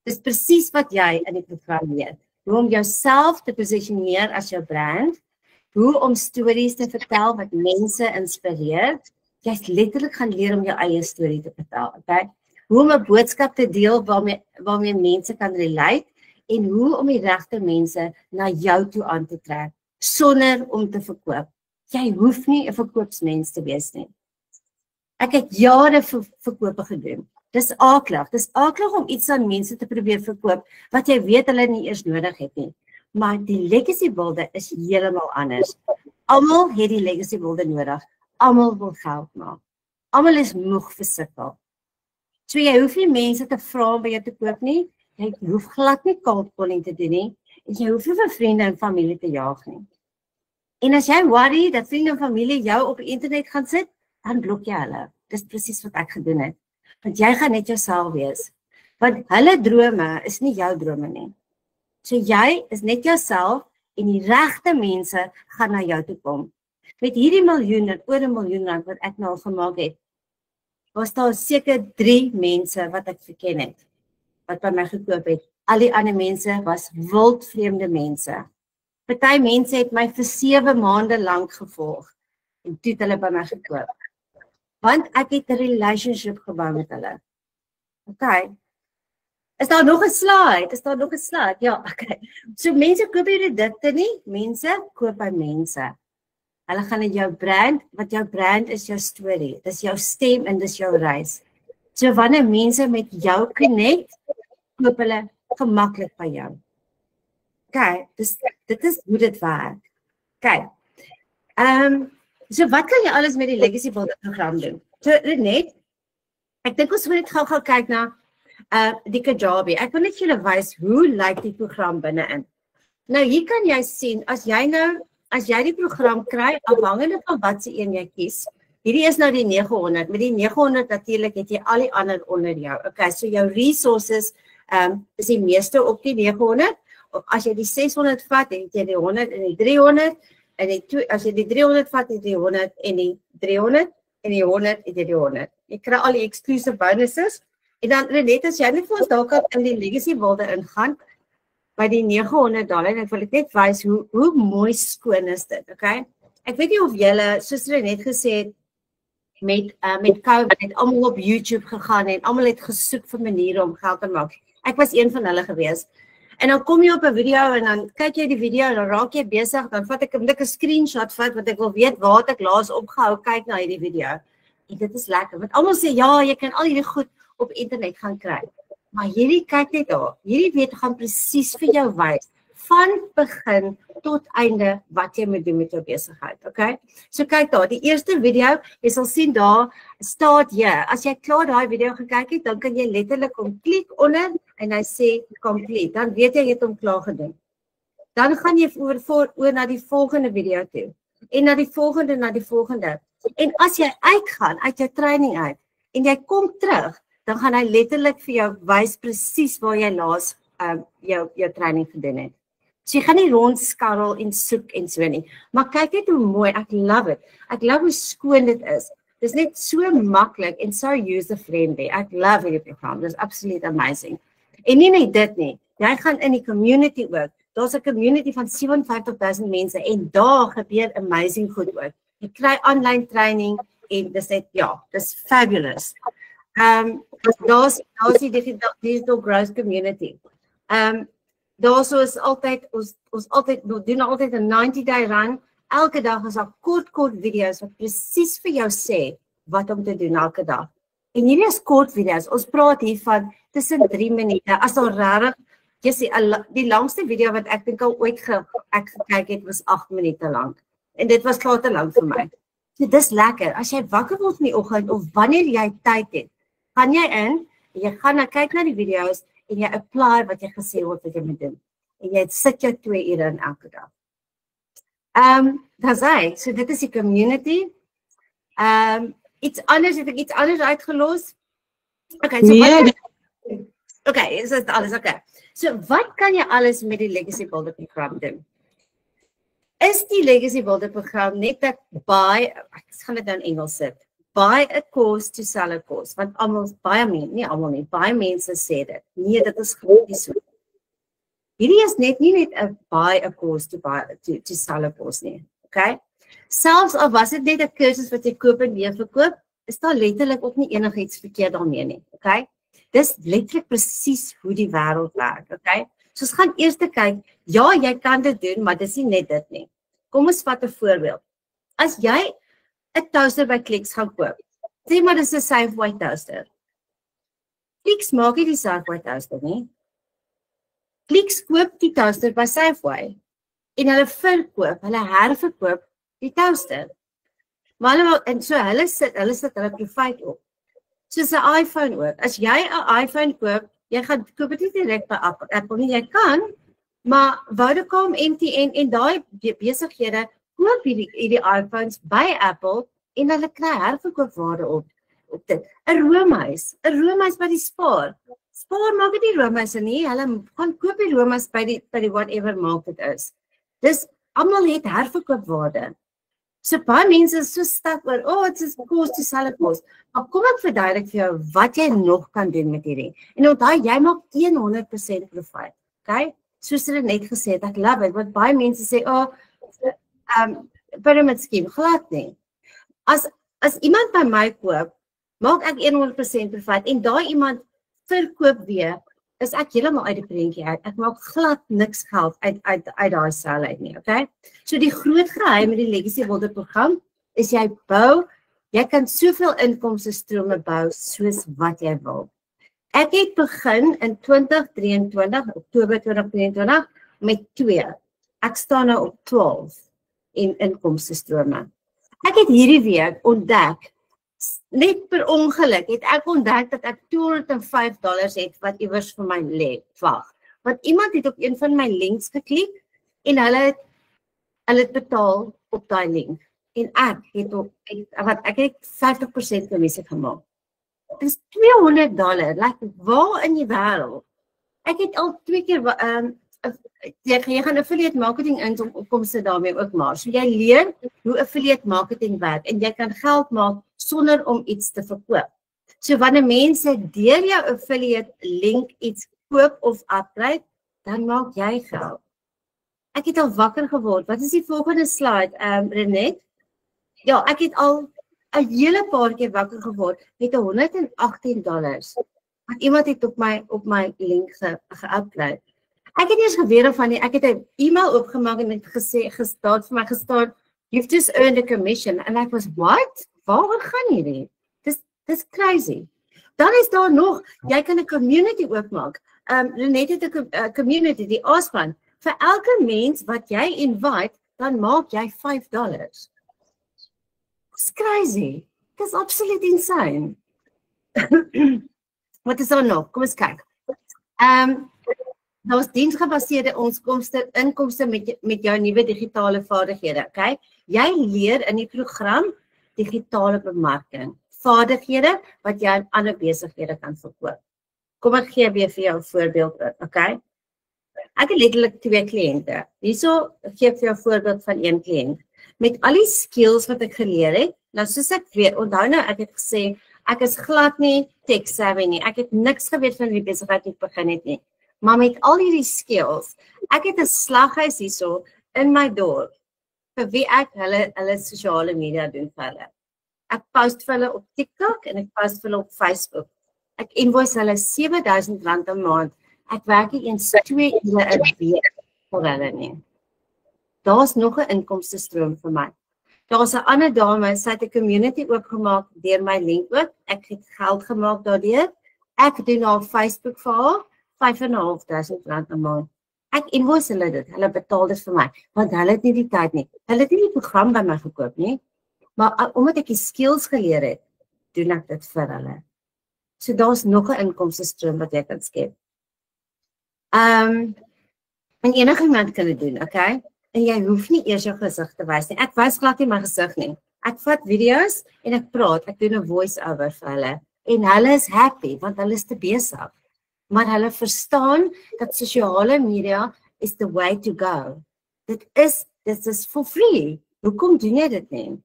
Dis presies wat jy in die program leer. Hoe om jouself te posisioneer as jou brand, hoe om stories te vertel wat mense inspireer. Jy letterlik gaan leer om jou eie storie te vertel, okay? Hoe om 'n boodskap te deel waarmee mense kan relate en hoe om die regte mense na jou toe aan te trek sonder om te verkoop. Jy hoef nie 'n verkoopsmens te wees nie. Ek het jare verkope gedoen. Dis aaklig. Dis aaklig om iets aan mense te probeer verkoop wat jy weet hulle nie eers nodig het nie. Maar die legacy builder is heeltemal anders. Almal het die legacy builder nodig. Almal wil geld maak. Almal is moeg vir sukkel. So jy hoef nie mense te vra om by jou te koop nie. Jy hoef glad nie cold calling te doen nie. En jy hoef nie vir vriende en familie te jaag nie. En as jy worry dat vriende en familie jou op die internet gaan sit, dan blok jy hulle. Dis presies wat ek gedoen het. Want jy gaan net jouself wees. Want hulle drome is nie jou drome nie. So jy is net jouself en die regte mense gaan na jou toe kom. Met hierdie miljoene, oor 1 miljoen rand wat ek nou al gemaak het, was daar seker 3 mense wat ek geken het, wat by my gekoop het. Al die ander mense was wildvreemde mense. Party mense het my vir 7 maande lank gevolg en toe het hulle by my gekoop. Want ek het 'n relationship gebou met hulle. Okay. Is daar nog 'n slide? Is daar nog 'n slide? Ja, okay. So mense koop nie produkte nie, mense koop by mense. Hulle gaan in jou brand, wat jou brand is jou storie. Dis jou stem en dis jou reis. So wanneer mense met jou connect, koop hulle gemaklik by jou. Okay, dit is hoe dit werk. Okay. So wat kan jy alles met die Legacy Builder program doen? So net, ek dink ons moet net gou kyk na die Kajabi. Ek wil net vir julle wys hoe lyk die program binne-in. Nou hier kan jy sien, as jy die program kry, afhangende van wat se een jy kies. Hierdie is nou die 900. Met die 900 natuurlik het jy al die ander onder jou. Okay, so jou resources is die meeste op die 900. As jy die 600 vat, het jy die 100 en die 300. As jy die 300 vat, het jy die 100 en die 300 en die 100 het jy die 100. Jy kry al die exclusive bonuses. En dan net as jy net vir ons dalk in die Legacy Builder ingaan by die $900 en ek wil net wys hoe mooi skoon is dit, okay? Ek weet nie of julle soos jy net gesê het met COVID het almal op YouTube gegaan en almal het gesoek vir maniere om geld te maak. Ek was een van hulle gewees. En dan kom jy op 'n video en dan kyk jy die video en dan raak jy besig, dan vat ek 'n screenshot want ek wil weet waar ek laas opgehou kyk na hierdie video. En dit is lekker, want almal sê ja, jy kan al hierdie goed op internet gaan kry. Maar hierdie kyk net daar, hierdie weet gaan presies vir jou wys van begin tot einde wat jy moet doen met jou besigheid, okay? So kyk daar, die eerste video, jy sal sien daar staat jy. As jy klaar daai video gekyk het, dan kan jy letterlik kom klik onder en hy sê complete. Dan weet jy het hom klaar gedoen. Dan gaan jy oor na die volgende video toe. En na die volgende. En as jy uitgaan uit jou training uit en jy kom terug, dan gaan hy letterlik vir jou wys presies waar jy laas jou training gedoen het. So jy gaan nie rondskarrel en soek en so nie. Maar kyk net hoe mooi, ek love it. Ek love hoe skoon dit is. Dit is net so maklik en so user-friendly. Ek love hierdie program. Dit is absoluut amazing. En nie net dit nie. Jy gaan in die community ook. Daar's 'n community van 57,000 mense en daar gebeur amazing goed ook. Jy kry online training en dis net dis fabulous. Daar's die digital growth community. Daar's is altyd ons doen altyd 'n 90-day run. Elke dag is daar kort video's wat presies vir jou sê wat om te doen elke dag. En hierdie is kort video's. Ons praat hier van tussen 3 minute. As daar regtig, jy sê die langste video wat ek dink al ooit gekyk het was 8 minute lank. En dit was klaar te lank vir my. So dis lekker. As jy wakker word in die oggend of wanneer jy tyd het, gaan jy in, jy gaan kyk na die video's en jy apply wat jy gesê word wat jy moet doen. En jy sit jou 2 ure in elke dag. Dis hy. So dit is die community. Iets anders, het ek iets anders uitgelos? Okay, so okay, is dit alles okay. So wat kan jy alles met die Legacy Builder program doen? Is die Legacy Builder program net dat ek gaan dit nou in Engels sit. Buy a course to sell a course. Want baie mense sê dit. Nee, dit is glad nie so. Hierdie is nie net 'n buy a course to sell a course nie. Okay? Selfs al was dit net 'n kursus wat jy koop en weer verkoop, is daar letterlik ook nie enigiets verkeerd daarmee nie. Okay? Dis letterlik presies hoe die wêreld werk. Okay? So ons gaan eers kyk, ja, jy kan dit doen, maar dis nie net dit nie. Kom ons vat 'n voorbeeld. As jy 'n toaster by Clicks gaan koop, sê maar dis 'n Safeway toaster. Clicks maak nie die Safeway toaster nie. Clicks koop die toaster by Safeway en hulle herverkoop die toaster. Maar hulle sit hulle profit op. Soos 'n iPhone ook. As jy 'n iPhone koop, jy gaan koop dit nie direk by Apple nie, jy kan, maar Vodacom, MTN en daai besighede koop hierdie iPhones by Apple en hulle kry herverkoopwaarde op dit. 'n roomhuis by die Spar. Spar maak dit nie roomhuise nie, hulle gaan koop die roomhuis by die whatever maak dit is. Dis almal het herverkoopwaarde. So baie mense is so stak oor, dit is cost to sell a course. Maar kom ek verduidelik vir jou wat jy nog kan doen met hierdie. En onthou, jy maak 100% profit. Okay? soos hulle net gesê het, ek love it, want baie mense sê, pyramid scheme, glad nie. As iemand by my koop, maak ek 100% profit en daai iemand verkoop weer, is ek heeltemal uit die prentjie uit. Ek maak glad niks geld uit daai sel uit nie, okay? So die groot geheim met die Legacy Builder program is jy kan soveel inkomste strome bou soos wat jy wil. Ek het begin in 2023, Oktober 2023 met 2. Ek staan nou op 12 in inkomste strome. Ek het hierdie week ontdek, net per ongeluk het ek ontdek dat ek $205 het wat iewers vir my lê. Wag. Want iemand het op een van my links geklik en hulle het betaal op daai link. En ek het 50% commissie gemaak. Dit is $200. Like, waar in die wêreld? Ek het al 2 keer jy gaan affiliate marketing inkomste daarmee ook maar. So jy leer hoe affiliate marketing werk en jy kan geld maak sonder om iets te verkoop. So wanneer mense deur jou affiliate link iets koop of upgrade, dan maak jy geld. Ek het al wakker geword. Wat is die volgende slide, Renet? Ja, ek het al 'n hele paar keer wakker geword met $118. Want iemand het op my link ge-upgrade. Ek het eers geweet van ek het 'n e-mail opgemaak en het gestaan, you've just earned a commission. And I was, what? Waaroor gaan hierdie? Dis crazy. Dan is daar nog, jy kan 'n community oopmaak. Net het 'n community, die Aaspan. Vir elke mens wat jy invite, dan maak jy $5. It's crazy. It's absolutely insane. Wat is daar nog? Kom eens kyk. Daar is diensgebaseerde inkomste met jou nuwe digitale vaardighede, okay? Jy leer in die program digitale bemarking, vaardighede wat jy aan ander besighede kan verkoop. Kom ek gee weer vir jou 'n voorbeeld, okay? Ek het letterlik 2 kliënte. Hierso gee ek vir jou 'n voorbeeld van 1 kliënt. Met al die skills wat ek geleer het, nou soos ek weet, onthou nou ek het gesê, ek is glad nie tech savvy nie. Ek het niks geweet van die besigheid wat ek begin het nie. Maar met al hierdie skills, ek het 'n slaghuis hierso in my dorp vir wie ek hulle sosiale media doen vir hulle. Ek post vir hulle op TikTok en ek post vir hulle op Facebook. Ek invoice hulle R7,000 'n maand. Ek werk nie eens 2 ure 'n week vir hulle nie. Daar's nog 'n inkomste stroom vir my. Daar's 'n ander dame, sy het 'n community oopgemaak deur my link ook. Ek het geld gemaak daardeur. Ek doen haar Facebook vir haar R5,500 'n maand. Ek invoice hulle dit. Hulle betaal dit vir my, want hulle het nie die tyd nie. Hulle het nie die program by my gekoop nie. Maar omdat ek die skills geleer het, doen ek dit vir hulle. So daar's nog 'n inkomste stroom wat jy kan skep. En enige iemand kan dit doen, okay? En jy hoef nie eers jou gesig te wys nie. Ek wys glad nie my gesig nie. Ek vat video's en ek praat. Ek doen 'n voice over vir hulle. En hulle is happy want hulle is te besig. Maar hulle verstaan dat sosiale media is the way to go. Dit is for free. Hoekom doen jy dit nie?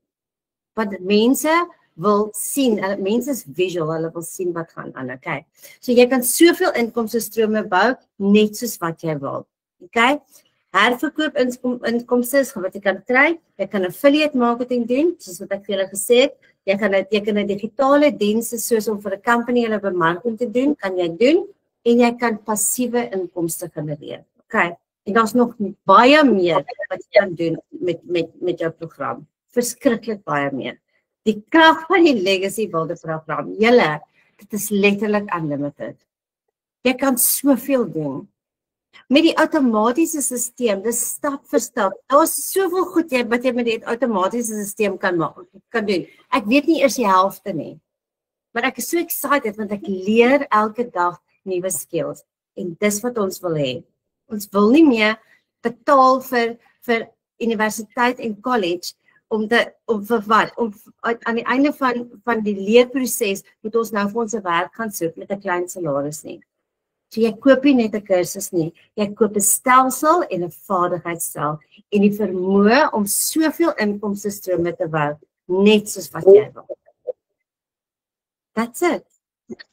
Want mense wil sien, mense is visual, hulle wil sien wat gaan aan, okay? So jy kan soveel inkomste strome bou, net soos wat jy wil, okay? Herverkoop inkomste is wat jy kan kry, jy kan affiliate marketing doen, soos wat ek vir julle gesê het, jy kan 'n digitale dienste soos om vir 'n company hulle bemarking te doen, kan jy doen, en jy kan passiewe inkomste genereer, okay? En daar's nog baie meer wat jy kan doen met jou program, verskriklik baie meer. Die krag van die Legacy Builder program, dit is letterlik unlimited. Jy kan soveel doen. Met die outomatiese stelsel, dis stap vir stap. Daar's soveel goed wat jy met die outomatiese stelsel kan doen. Ek weet nie eers die helfte nie. Maar ek is so excited want ek leer elke dag nuwe skills. En dis wat ons wil hê. Ons wil nie meer betaal vir universiteit en college om aan die einde van die leerproses moet ons nou vir ons 'n werk gaan soek met 'n klein salaris nie. So jy koop nie net 'n kursus nie, jy koop 'n stelsel en 'n vaardigheidsstel en die vermoë om soveel inkomste strome te bou, net soos wat jy wil. That's it.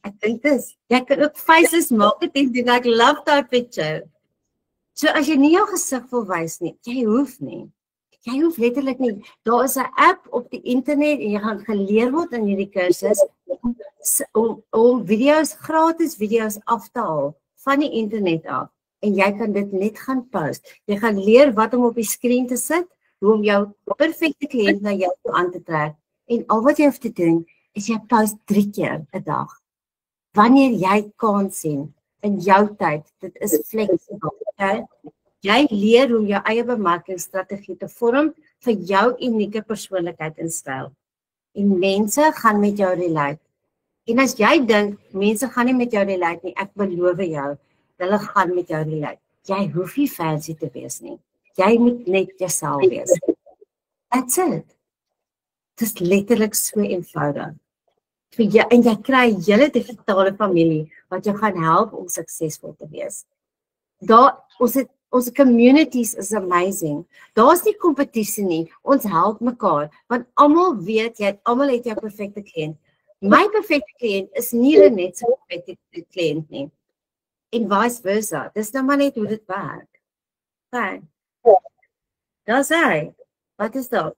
Ek dink dis. Jy kan ook faces marketing doen. Ek love that picture. So as jy nie jou gesig wil wys nie, jy hoef nie. Jy hoef letterlik nie. Daar is 'n app op die internet en jy gaan geleer word in hierdie kursus om video's, gratis video's af te haal van die internet af. En jy kan dit net gaan post. Jy gaan leer wat om op die skerm te sit, hoe om jou perfekte kliënt na jou toe aan te trek. En al wat jy hoef te doen, is jy post 3 keer 'n dag. Wanneer jy kan sien, in jou tyd, dit is fleksibel, okay? Jy leer hoe jou eie bemarkingsstrategie te vorm vir jou unieke persoonlikheid en styl. En mense gaan met jou relate. En as jy dink, mense gaan nie met jou relate nie, ek beloof jou, hulle gaan met jou relate. Jy hoef nie fancy te wees nie. Jy moet net jouself wees. That's it. Het is letterlik so eenvoudig. En jy kry 'n hele digitale familie wat jou gaan help om suksesvol te wees. Ons communities is amazing. Daar's nie kompetisie nie. Ons help mekaar want almal weet almal het jou perfekte kliënt. My perfekte kliënt is nie net so perfekte kliënt nie. En vice versa. Dis nou maar net hoe dit werk. Okay. Dis hy. Wat is dit?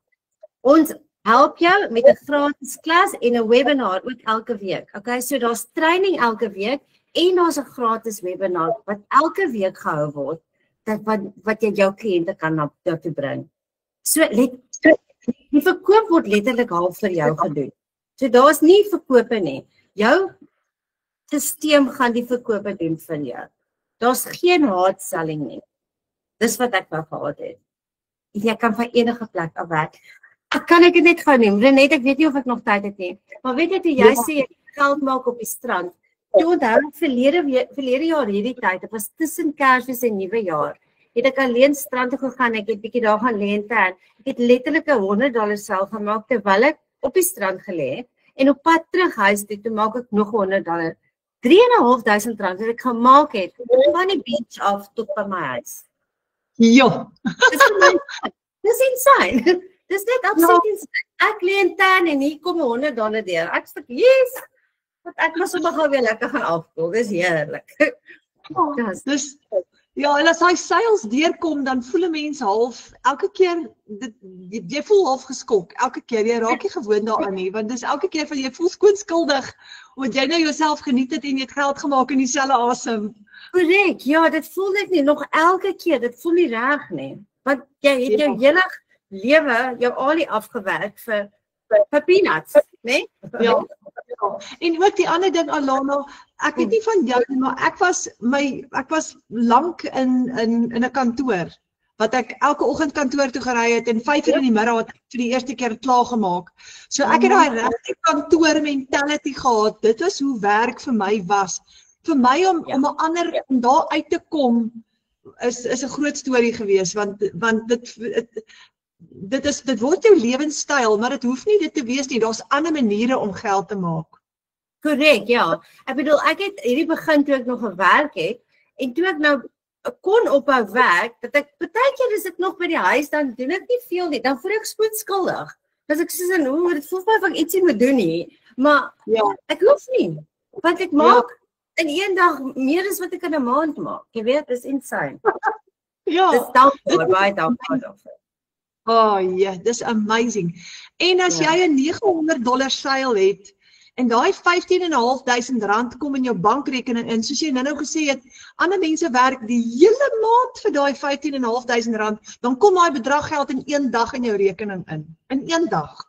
Ons help jou met 'n gratis klas en 'n webinar ook elke week. Okay, so daar's training elke week en daar's 'n gratis webinar wat elke week gehou word wat jy jou kliënte kan na jou toe bring. So die verkoop word letterlik half vir jou gedoen. So daar's nie verkope nie. Jou stelsel gaan die verkope doen vir jou. Daar's geen hard selling nie. Dis wat ek wou gehad het. Jy kan van enige plek af werk. Kan ek dit net gou neem? Renet, ek weet nie of ek nog tyd het nie. Maar weet jy toe jy sê jy geld maak op die strand. Toe onthou verlede jaar hierdie tyd, dit was tussen Kersfees en Nuwejaar. Het ek alleen strand toe gegaan, ek het bietjie daar gaan lê en tan. Ek het letterlik $100 seil gemaak terwyl ek op die strand gelê het en op pad terug huis toe maak ek nog $100. R3.500 wat ek gemaak het van die beach af tot by my huis. Ja. Dis insane. Dis net absoluut insane. Ek lê in tan en hier kom $100 deur. Ek sê, yes! Want ek was sommer gou weer lekker gaan afkoel. Dis heerlik. Dis ja, en as hy seils deurkom, dan voel 'n mens half elke keer jy voel half geskok. Elke keer jy raak nie gewoond daaraan nie, want dis elke keer van jy voel skoonskuldig omdat jy nou jouself geniet het en jy het geld gemaak in dieselfde asem. Korrek. Ja, dit voel net nie nog elke keer, dit voel nie reg nie. Want jy het jou hele lewe jou alie afgewerk vir peanuts, né? Ja. En ook die ander ding, Alana, ek weet nie van jou nie, maar ek was lank in 'n kantoor wat ek elke oggend kantoor toe gery het en 5 uur in die middag het ek vir die eerste keer klaar gemaak. So ek het daai regte kantoor mentality gehad. Dit was hoe werk vir my was. Vir my om 'n ander om daar uit te kom is 'n groot storie geweest want dit word jou lewenstyl, maar dit hoef nie dit te wees nie. Daar's ander maniere om geld te maak. Korrek, ja. Ek bedoel, ek het hierdie begin toe ek nog gewerk het en toe ek nou kon ophou werk, dat ek partykeer as ek nog by die huis dan doen ek nie veel nie, dan voel ek spoedskuldig. Dan ek sê dit voel my of ek ietsie moet doen nie, maar ja, ek hoef nie, want ek maak in een dag meer as wat ek in 'n maand maak. Jy weet, dis insane. Ja. Dis dankbaar, baie dankbaar daarvoor. Oh ja, dis amazing. En as jy 'n $900 seil het en daai R15.500 kom in jou bankrekening in, soos jy nou gesê het, ander mense werk die hele maand vir daai R15.500, dan kom daai bedrag geld in een dag in jou rekening in een dag.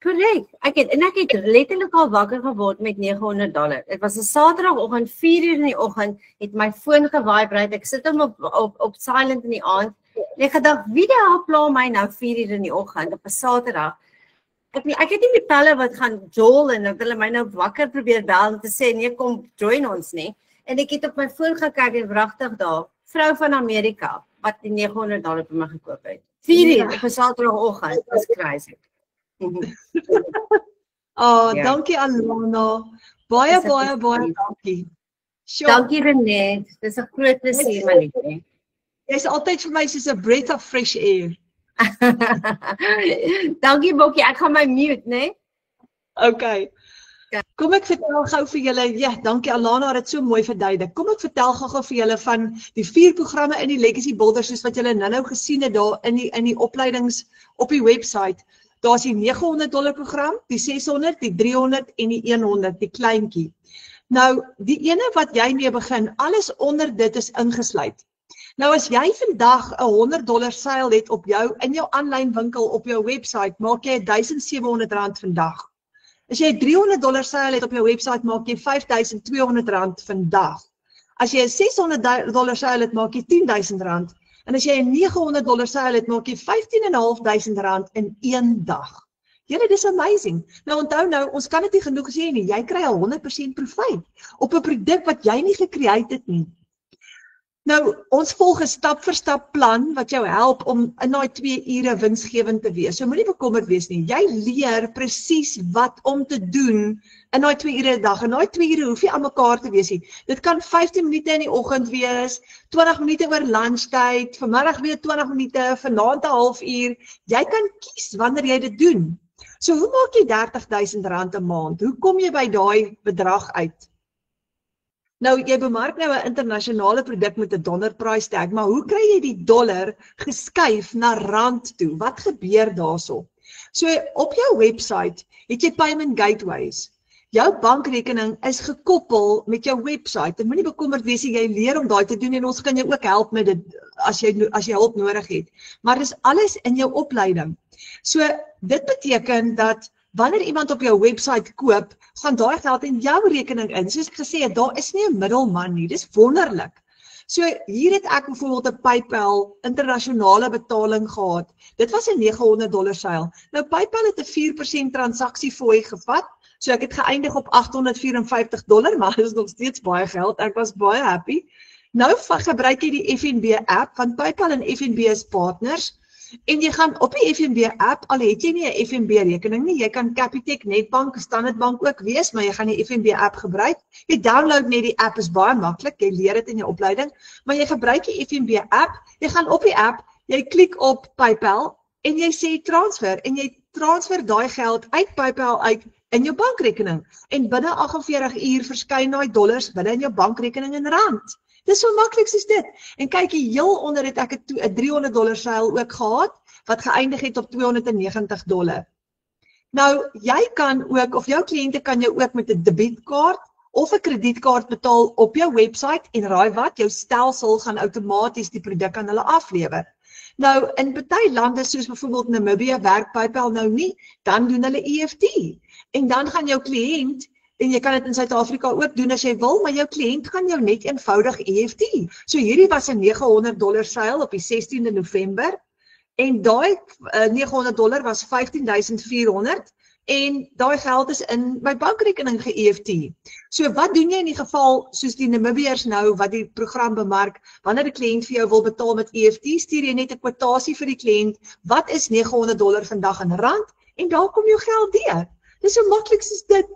Korrek. Ek het letterlik al wakker geword met $900. Dit was 'n Saterdagoggend, 4 uur in die oggend, het my foon gevibrate. Ek sit hom op silent in die aand. En ek gedink, wie die hel pla my nou 4 uur in die oggend op 'n Saterdag? Ek het nie die pelle wat gaan jol en hulle my nou wakker probeer bel om te sê nee, kom join ons nie. En ek het op my foon gekyk en wragtig daar, vrou van Amerika wat die $900 vir my gekoop het. 4 uur op 'n Saterdagoggend, was crazy. Dankie Alana. Baie dankie. Sure. Dankie Renet. Dis 'n groot plesier my liefie. Jy's altyd vir my soos 'n breath of fresh air. Dankie Bokkie, ek gaan my mute, né? Okay. Kom ek vertel gou vir julle, ja, dankie Alana het dit so mooi verduidelik. Kom ek vertel gou vir julle van die 4 programme in die Legacy Builder soos wat julle nou gesien het daar in die opleidings op die website. Daar's die $900 program, die 600, die 300 en die 100, die kleintjie. Nou, die ene wat jy mee begin, alles onder dit is ingesluit. Nou as jy vandag $100 seil het op jou in jou aanlyn winkel op jou website, maak jy R1,700 vandag. As jy $300 seil het op jou website, maak jy R5,200 vandag. As jy $600 seil het, maak jy R10,000. En as jy $900 seil het, maak jy R15,500 in een dag. Julle, dis amazing. Nou onthou nou, ons kan dit nie genoeg sê nie. Jy kry al 100% profijt op 'n produk wat jy nie gecreate het nie. Nou, ons volg 'n stap-vir-stap plan wat jou help om in daai 2 ure winsgewend te wees. So moenie bekommerd wees nie. Jy leer presies wat om te doen in daai 2 ure 'n dag. En daai 2 ure hoef nie aan mekaar te wees nie. Dit kan 15 minute in die oggend wees, 20 minute oor lunchtyd, vanmiddag weer 20 minute, vanaand 'n halfuur. Jy kan kies wanneer jy dit doen. So hoe maak jy R30,000 'n maand? Hoe kom jy by daai bedrag uit? Nou, jy bemark nou 'n internasionale produk met 'n dollar price tag, maar hoe kry jy die dollar geskuif na rand toe? Wat gebeur daarso? So, op jou website het jy payment gateways. Jou bankrekening is gekoppel met jou website. En moenie bekommerd wees jy leer om daai te doen en ons kan jou ook help met dit as jy hulp nodig het. Maar dis alles in jou opleiding. So, dit beteken dat wanneer iemand op jou website koop, gaan daai geld in jou rekening in. Soos ek gesê het, daar is nie 'n middelman nie. Dis wonderlik. So hier het ek byvoorbeeld 'n PayPal internasionale betaling gehad. Dit was 'n $900 seil. Nou PayPal het 'n 4% transaksiefooi gevat. So ek het geëindig op $854, maar dit is nog steeds baie geld. Ek was baie happy. Nou gebruik jy die FNB app, want PayPal en FNB is partners. En jy gaan op die FNB app, al het jy nie 'n FNB rekening nie, jy kan Capitec, Nedbank, Standard Bank ook wees, maar jy gaan die FNB app gebruik. Jy download net die app, is baie maklik, jy leer dit in jou opleiding, maar jy gebruik die FNB app, jy gaan op die app, jy klik op PayPal en jy sê transfer en jy transfer daai geld uit PayPal uit in jou bankrekening en binne 48 uur verskyn daai dollars binne in jou bankrekening in rand. Dis so maklik soos dit. En kyk, heel onder het ek 'n $300 seil ook gehad, wat geëindig het op $290. Nou, jy kan ook, of jou kliënte kan jou ook met 'n debietkaart of 'n kredietkaart betaal op jou website en raai wat, jou stelsel gaan outomaties die produk aan hulle aflewer. Nou, in baie lande soos byvoorbeeld Namibië werk PayPal nou nie, dan doen hulle EFT. En dan gaan jou kliënt, en jy kan dit in Suid-Afrika ook doen as jy wil, maar jou kliënt gaan jou net eenvoudig EFT. So hierdie was 'n $900 seil op die 16de November en daai $900 was 15,400 en daai geld is in my bankrekening ge-EFT. So wat doen jy in die geval soos die Namibiërs nou wat die program bemark, wanneer 'n kliënt vir jou wil betaal met EFT, stuur jy net 'n kwotasie vir die kliënt, wat is $900 vandag in rand en daar kom jou geld deur. Dis so maklik soos dit.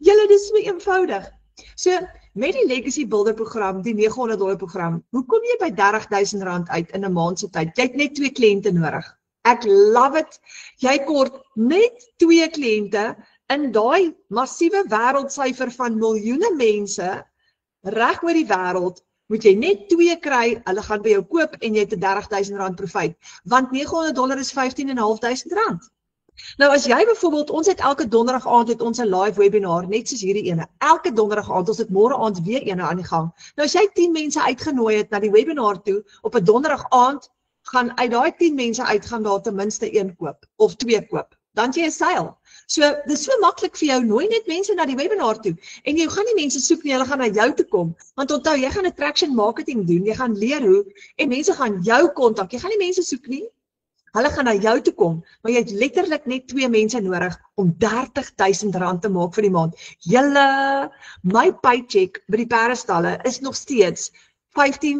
Julle, dis so eenvoudig. So, met die Legacy Builder program, die $900 program, hoe kom jy by R30,000 uit in 'n maand se tyd? Jy het net 2 kliënte nodig. Ek love it. Jy kort net 2 kliënte in daai massiewe wêreldsyfer van miljoene mense reg oor die wêreld, moet jy net 2 kry, hulle gaan by jou koop en jy het 'n R30,000 profijt, want $900 is R15,500. Nou as jy byvoorbeeld, ons het elke donderdag aand het ons 'n live webinar, net soos hierdie ene, elke donderdag aand, ons het môre aand weer ene aan die gang. Nou as jy 10 mense uitgenooi het na die webinar toe, op 'n donderdag aand, gaan uit daai 10 mense uitgaan daar ten minste 1 koop, of 2 koop, dan het jy 'n seil. So, dit is so maklik vir jou, nooi net mense na die webinar toe, en jy gaan nie mense soek nie, hulle gaan na jou toe kom, want onthou, jy gaan attraction marketing doen, jy gaan leer hoe, en mense gaan jou kontak, jy gaan nie mense soek nie, hulle gaan na jou toe kom, maar jy het letterlik net 2 mense nodig om R30,000 te maak vir die maand. Julle, my paycheck by die perdestalle is nog steeds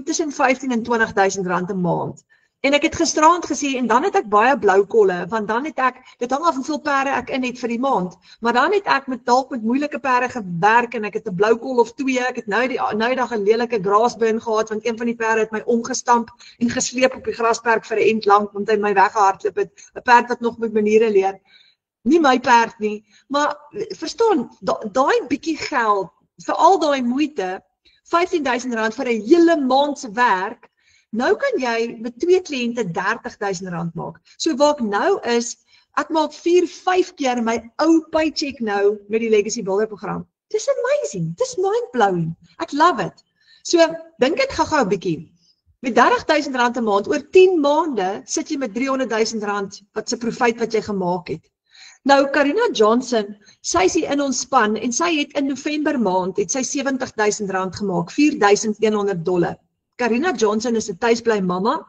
tussen 15 en 20,000 'n maand. En ek het gisterand gesê, en dan het ek baie blou kolle, want dan het ek, dit hang af hoeveel perde ek in het vir die maand, maar dan het ek dalk met moeilike perde gewerk, en ek het 'n blou kol of 2, ek het nou die dag 'n lelike graasbin gehad, want een van die perde het my omgestamp en gesleep op die grasperk vir 'n ent lank, want hy my weggehardloop het, 'n perd wat nog met maniere leer. nie my perd nie, maar verstaan, daai bietjie geld, vir al daai moeite, R15,000 vir 'n hele maand se werk, nou kan jy met 2 kliënte R30,000 maak. So waar ek nou is, ek maak 4-5 keer my ou paycheck nou met die Legacy Builder program. Dis amazing, dis mind-blowing, ek love it. So, dink dit gou-gou 'n bietjie. Met R30,000 'n maand, oor 10 maande, sit jy met R300,000 wat se profit wat jy gemaak het. Nou, Karina Johnson, sy is hier in ons span, en sy het in November maand, het sy R70,000 gemaak, $4,100. Karina Johnson is 'n tuisbly mamma,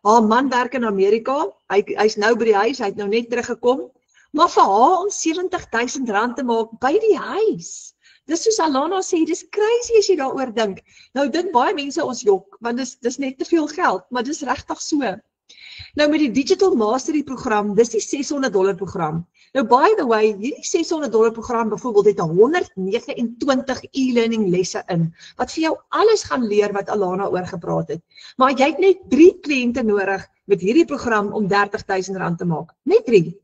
haar man werk in Amerika, hy's nou by die huis, hy het nou net teruggekom, maar vir haar om R70,000 te maak by die huis, dis soos Alana sê, dis crazy as jy daaroor dink. Nou dink baie mense ons jok, want dis net te veel geld, maar dis regtig so. Nou met die Digital Mastery program, dis die $600 program. Nou by the way, hierdie $600 program byvoorbeeld het 129 e-learning lesse in, wat vir jou alles gaan leer wat Alana oor gepraat het. Maar jy het net 3 kliënte nodig met hierdie program om R30,000 te maak. Net 3.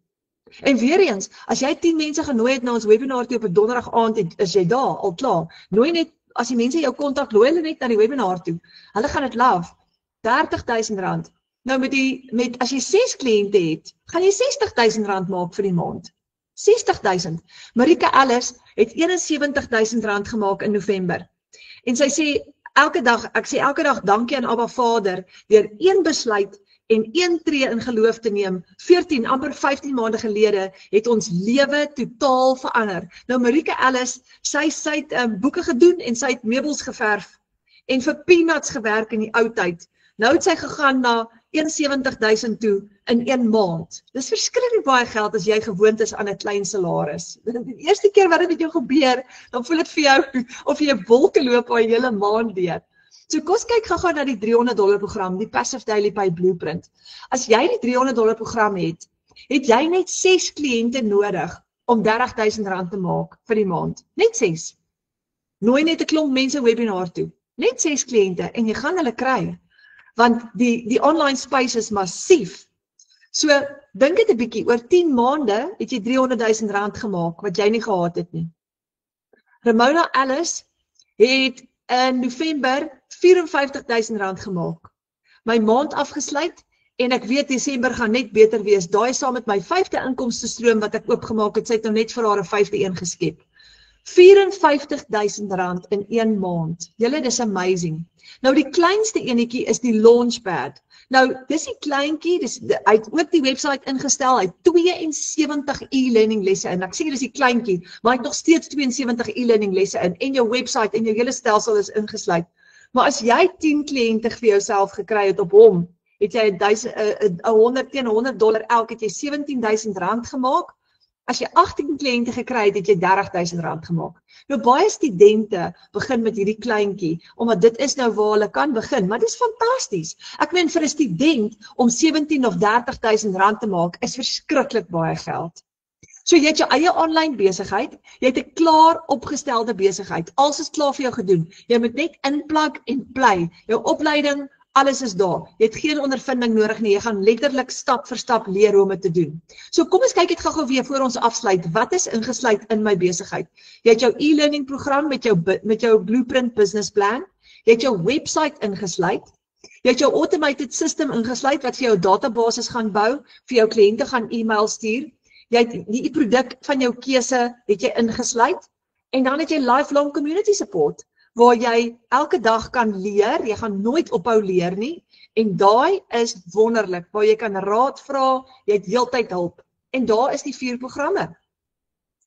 En weer eens, as jy 10 mense genooi het na ons webinar toe op 'n donderdag aand, is jy daar al klaar. Nooi net, as die mense jou kontak, nooi hulle net na die webinar toe. Hulle gaan dit love. R30,000. Nou as jy 6 kliënte het, gaan jy R60,000 maak vir die maand. 60,000. Marika Ellis het R71,000 gemaak in November. En sy sê elke dag, ek sê elke dag dankie aan Abba Vader, deur een besluit en een tree in geloof te neem, 14, amper 15 maande gelede, het ons lewe totaal verander. Nou Marika Ellis, sy het boeke gedoen en sy het meubels geverf en vir peanuts gewerk in die ou tyd. Nou het sy gegaan na 71,000 toe in 1 maand. Dis verskriklik baie geld as jy gewoond is aan 'n klein salaris. Die eerste keer wat dit met jou gebeur, dan voel dit vir jou of jy 'n wolke loop al 'n hele maand deur. So kom ons kyk gou-gou na die $300 program, die Passive Daily Pay Blueprint. As jy die $300 program het jy net 6 kliënte nodig om R30,000 te maak vir die maand. Net 6. Nooi net 'n klomp mense webinar toe. Net 6 kliënte en jy gaan hulle kry. Want die online space is massief. So, dink dit 'n bietjie, oor 10 maande het jy R300,000 gemaak, wat jy nie gehad het nie. Ramona Ellis het in November R54,000 gemaak. My maand afgesluit, en ek weet Desember gaan net beter wees. Daai saam met my 5de inkomstestroom wat ek oopgemaak het, sy het nou net vir haar 'n 5de een geskep. R54,000 in 1 maand. Julle, dis amazing. Nou die kleinste enetjie is die Launchpad. Nou, dis die kleintjie, hy het ook die website ingestel, hy het 72 e-learning lesse in. Ek sê dis die kleintjie, maar hy het nog steeds 72 e-learning lesse in, en jou website en jou hele stelsel is ingesluit. Maar as jy 10 kliënte vir jouself gekry het op hom, het jy $100 elk, het jy R17,000 gemaak. As jy 18 kliënte gekry het, het jy R30,000 gemaak. Nou baie studente begin met hierdie kleintjie, omdat dit is nou waar hulle kan begin, maar dit is fantasties. Ek meen vir 'n student om R17,000 of R30,000 te maak, is verskriklik baie geld. So jy het jou eie online besigheid, jy het 'n klaar opgestelde besigheid, alles is klaar vir jou gedoen. Jy moet net inplug en play, jou opleiding, alles is daar. Jy het geen ondervinding nodig nie, jy gaan letterlik stap vir stap leer hoe om dit te doen. So kom ons kyk dit gou-gou weer voor ons afsluit. Wat is ingesluit in my besigheid? Jy het jou e-learning program met jou Blueprint Business Plan. Jy het jou website ingesluit. Jy het jou automated system ingesluit wat vir jou databasis gaan bou, vir jou kliënte gaan e-mail stuur. Jy het die produk van jou keuse het jy ingesluit. En dan het jy lifelong community support, waar jy elke dag kan leer, jy gaan nooit ophou leer nie, en daai is wonderlik, waar jy kan raad vra, jy het heeltyd hulp, en daar is die 4 programme.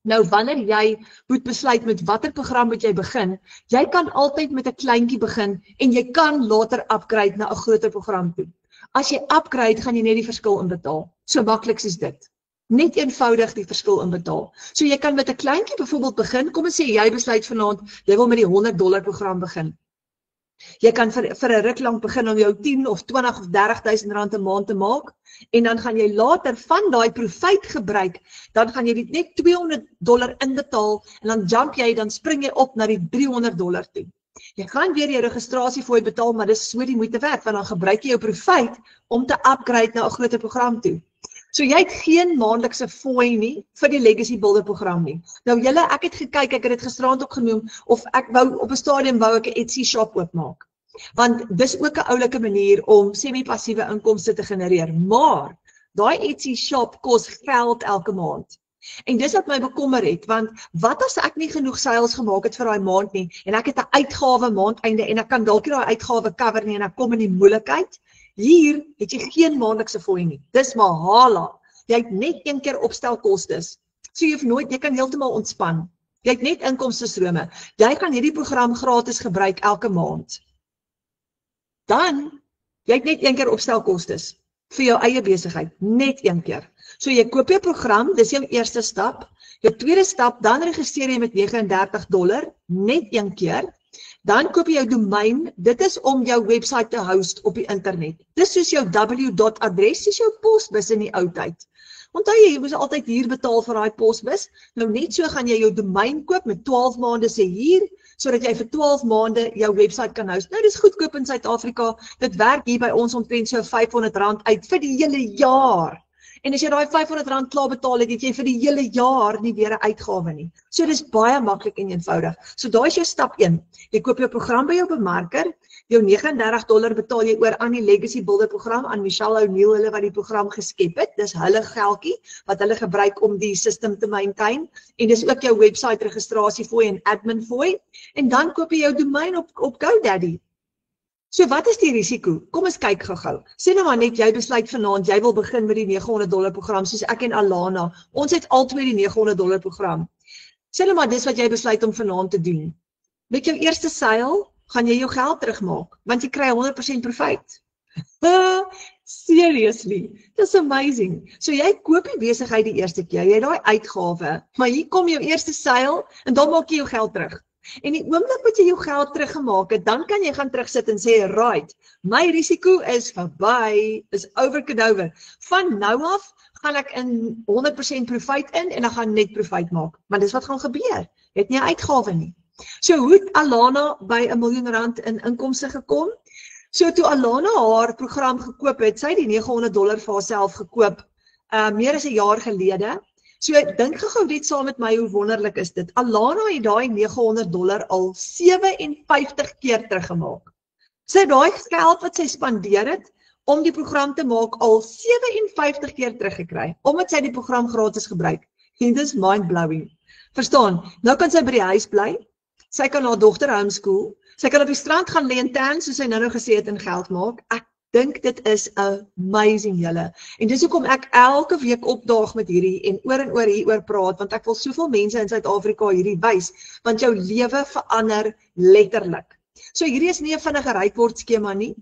Nou wanneer jy moet besluit met watter program moet jy begin, jy kan altyd met 'n kleintjie begin, en jy kan later upgrade na 'n groter program toe. As jy upgrade, gaan jy net die verskil inbetaal, so maklik soos dit. Net eenvoudig die verskil inbetaal. So jy kan met 'n kleintjie byvoorbeeld begin, kom ons sê jy besluit vanaand, jy wil met die $100 program begin. Jy kan vir 'n ruk lank begin om jou 10 of 20 of R30,000 'n maand te maak, en dan gaan jy later van daai profijt gebruik, dan gaan jy net $200 inbetaal, en dan spring jy op na die $300 toe. Jy gaan weer jou registrasiefooi betaal, maar dis so die moeite werd, want dan gebruik jy jou profijt om te upgrade na 'n groter program toe. So jy het geen maandelikse fooi nie vir die Legacy Builder program nie. Nou julle, ek het gekyk, ek het dit gisterand ook genoem, of ek wou op 'n stadium wou ek 'n Etsy shop oopmaak. Want dis ook 'n oulike manier om semi-passiewe inkomste te genereer. Maar daai Etsy shop kos geld elke maand. En dis wat my bekommer het, want wat as ek nie genoeg sales gemaak het vir daai maand nie en ek het 'n uitgawe maandeinde en ek kan dalk nie daai uitgawe cover nie en ek kom in die moeilikheid. Hier het jy geen maandelikse fooi nie. Dis maar hala. Jy het net een keer opstelkostes. So jy hoef nooit, jy kan heeltemal ontspan. Jy het net inkomstestrome. Jy kan hierdie program gratis gebruik elke maand. Dan, jy het net een keer opstelkostes vir jou eie besigheid, net een keer. So jy koop jou program, dis jou eerste stap. Jou tweede stap, dan registreer jy met $39, net een keer. Dan koop jy jou domein, dit is om jou website te host op die internet. Dis soos jou w.adres, dis jou posbus in die ou tyd. Onthou jy moes altyd huur betaal vir daai posbus. Nou net so gaan jy jou domein koop met 12 maande se huur, sodat jy vir 12 maande jou website kan host. Nou dis goedkoop in Suid-Afrika. Dit werk hier by ons omtrent so R500 uit vir die hele jaar. En as jy daai R500 klaar betaal het, het jy vir die hele jaar nie weer 'n uitgawe nie. So dis baie maklik en eenvoudig. So daai is jou stap 1. Jy koop jou program by jou bemarker. Jou $39 betaal jy oor aan die Legacy Builder program, aan Michelle O'Neill, hulle wat die program geskep het. Dis hulle geldjie wat hulle gebruik om die system te maintain. En dis ook jou website registrasiefooi en admin fooi. En dan koop jy jou domein op GoDaddy. So wat is die risiko? Kom ons kyk gou-gou. Sê nou maar net jy besluit vanaand jy wil begin met die $900 program soos ek en Alana. Ons het albei die $900 program. Sê nou maar dis wat jy besluit om vanaand te doen. Met jou eerste sale gaan jy jou geld terugmaak, want jy kry 100% profit. Seriously, that's amazing. So jy koop die besigheid die eerste keer, jy het daai uitgawe, maar hier kom jou eerste sale en dan maak jy jou geld terug. En die oomblik wat jy jou geld teruggemaak het, dan kan jy gaan terugsit en sê, right, my risiko is verby, is over and over. Van nou af gaan ek in 100% profit in en dan gaan net profit maak. Maar dis wat gaan gebeur. Jy het nie 'n uitgawe nie. So hoe het Alana by R1 miljoen in inkomste gekom? So toe Alana haar program gekoop het, sy het die $900 vir haarself gekoop, meer as 'n jaar gelede. So dink gou net saam met my hoe wonderlik is dit. Alana het daai $900 al 57 keer teruggemaak. Sy het daai geld wat sy spandeer het om die program te maak al 57 keer teruggekry, omdat sy die program gratis gebruik. En dis mind-blowing. Verstaan, nou kan sy by die huis bly, sy kan haar dogter homeschool, sy kan op die strand gaan lê en tan, soos sy nou gesê het, en geld maak. Ek dink dit is amazing julle. En dis hoekom ek elke week opdaag met hierdie en oor hieroor praat, want ek wil soveel mense in Suid-Afrika hierdie wys, want jou lewe verander letterlik. So hierdie is nie 'n vinnige rykword skema nie.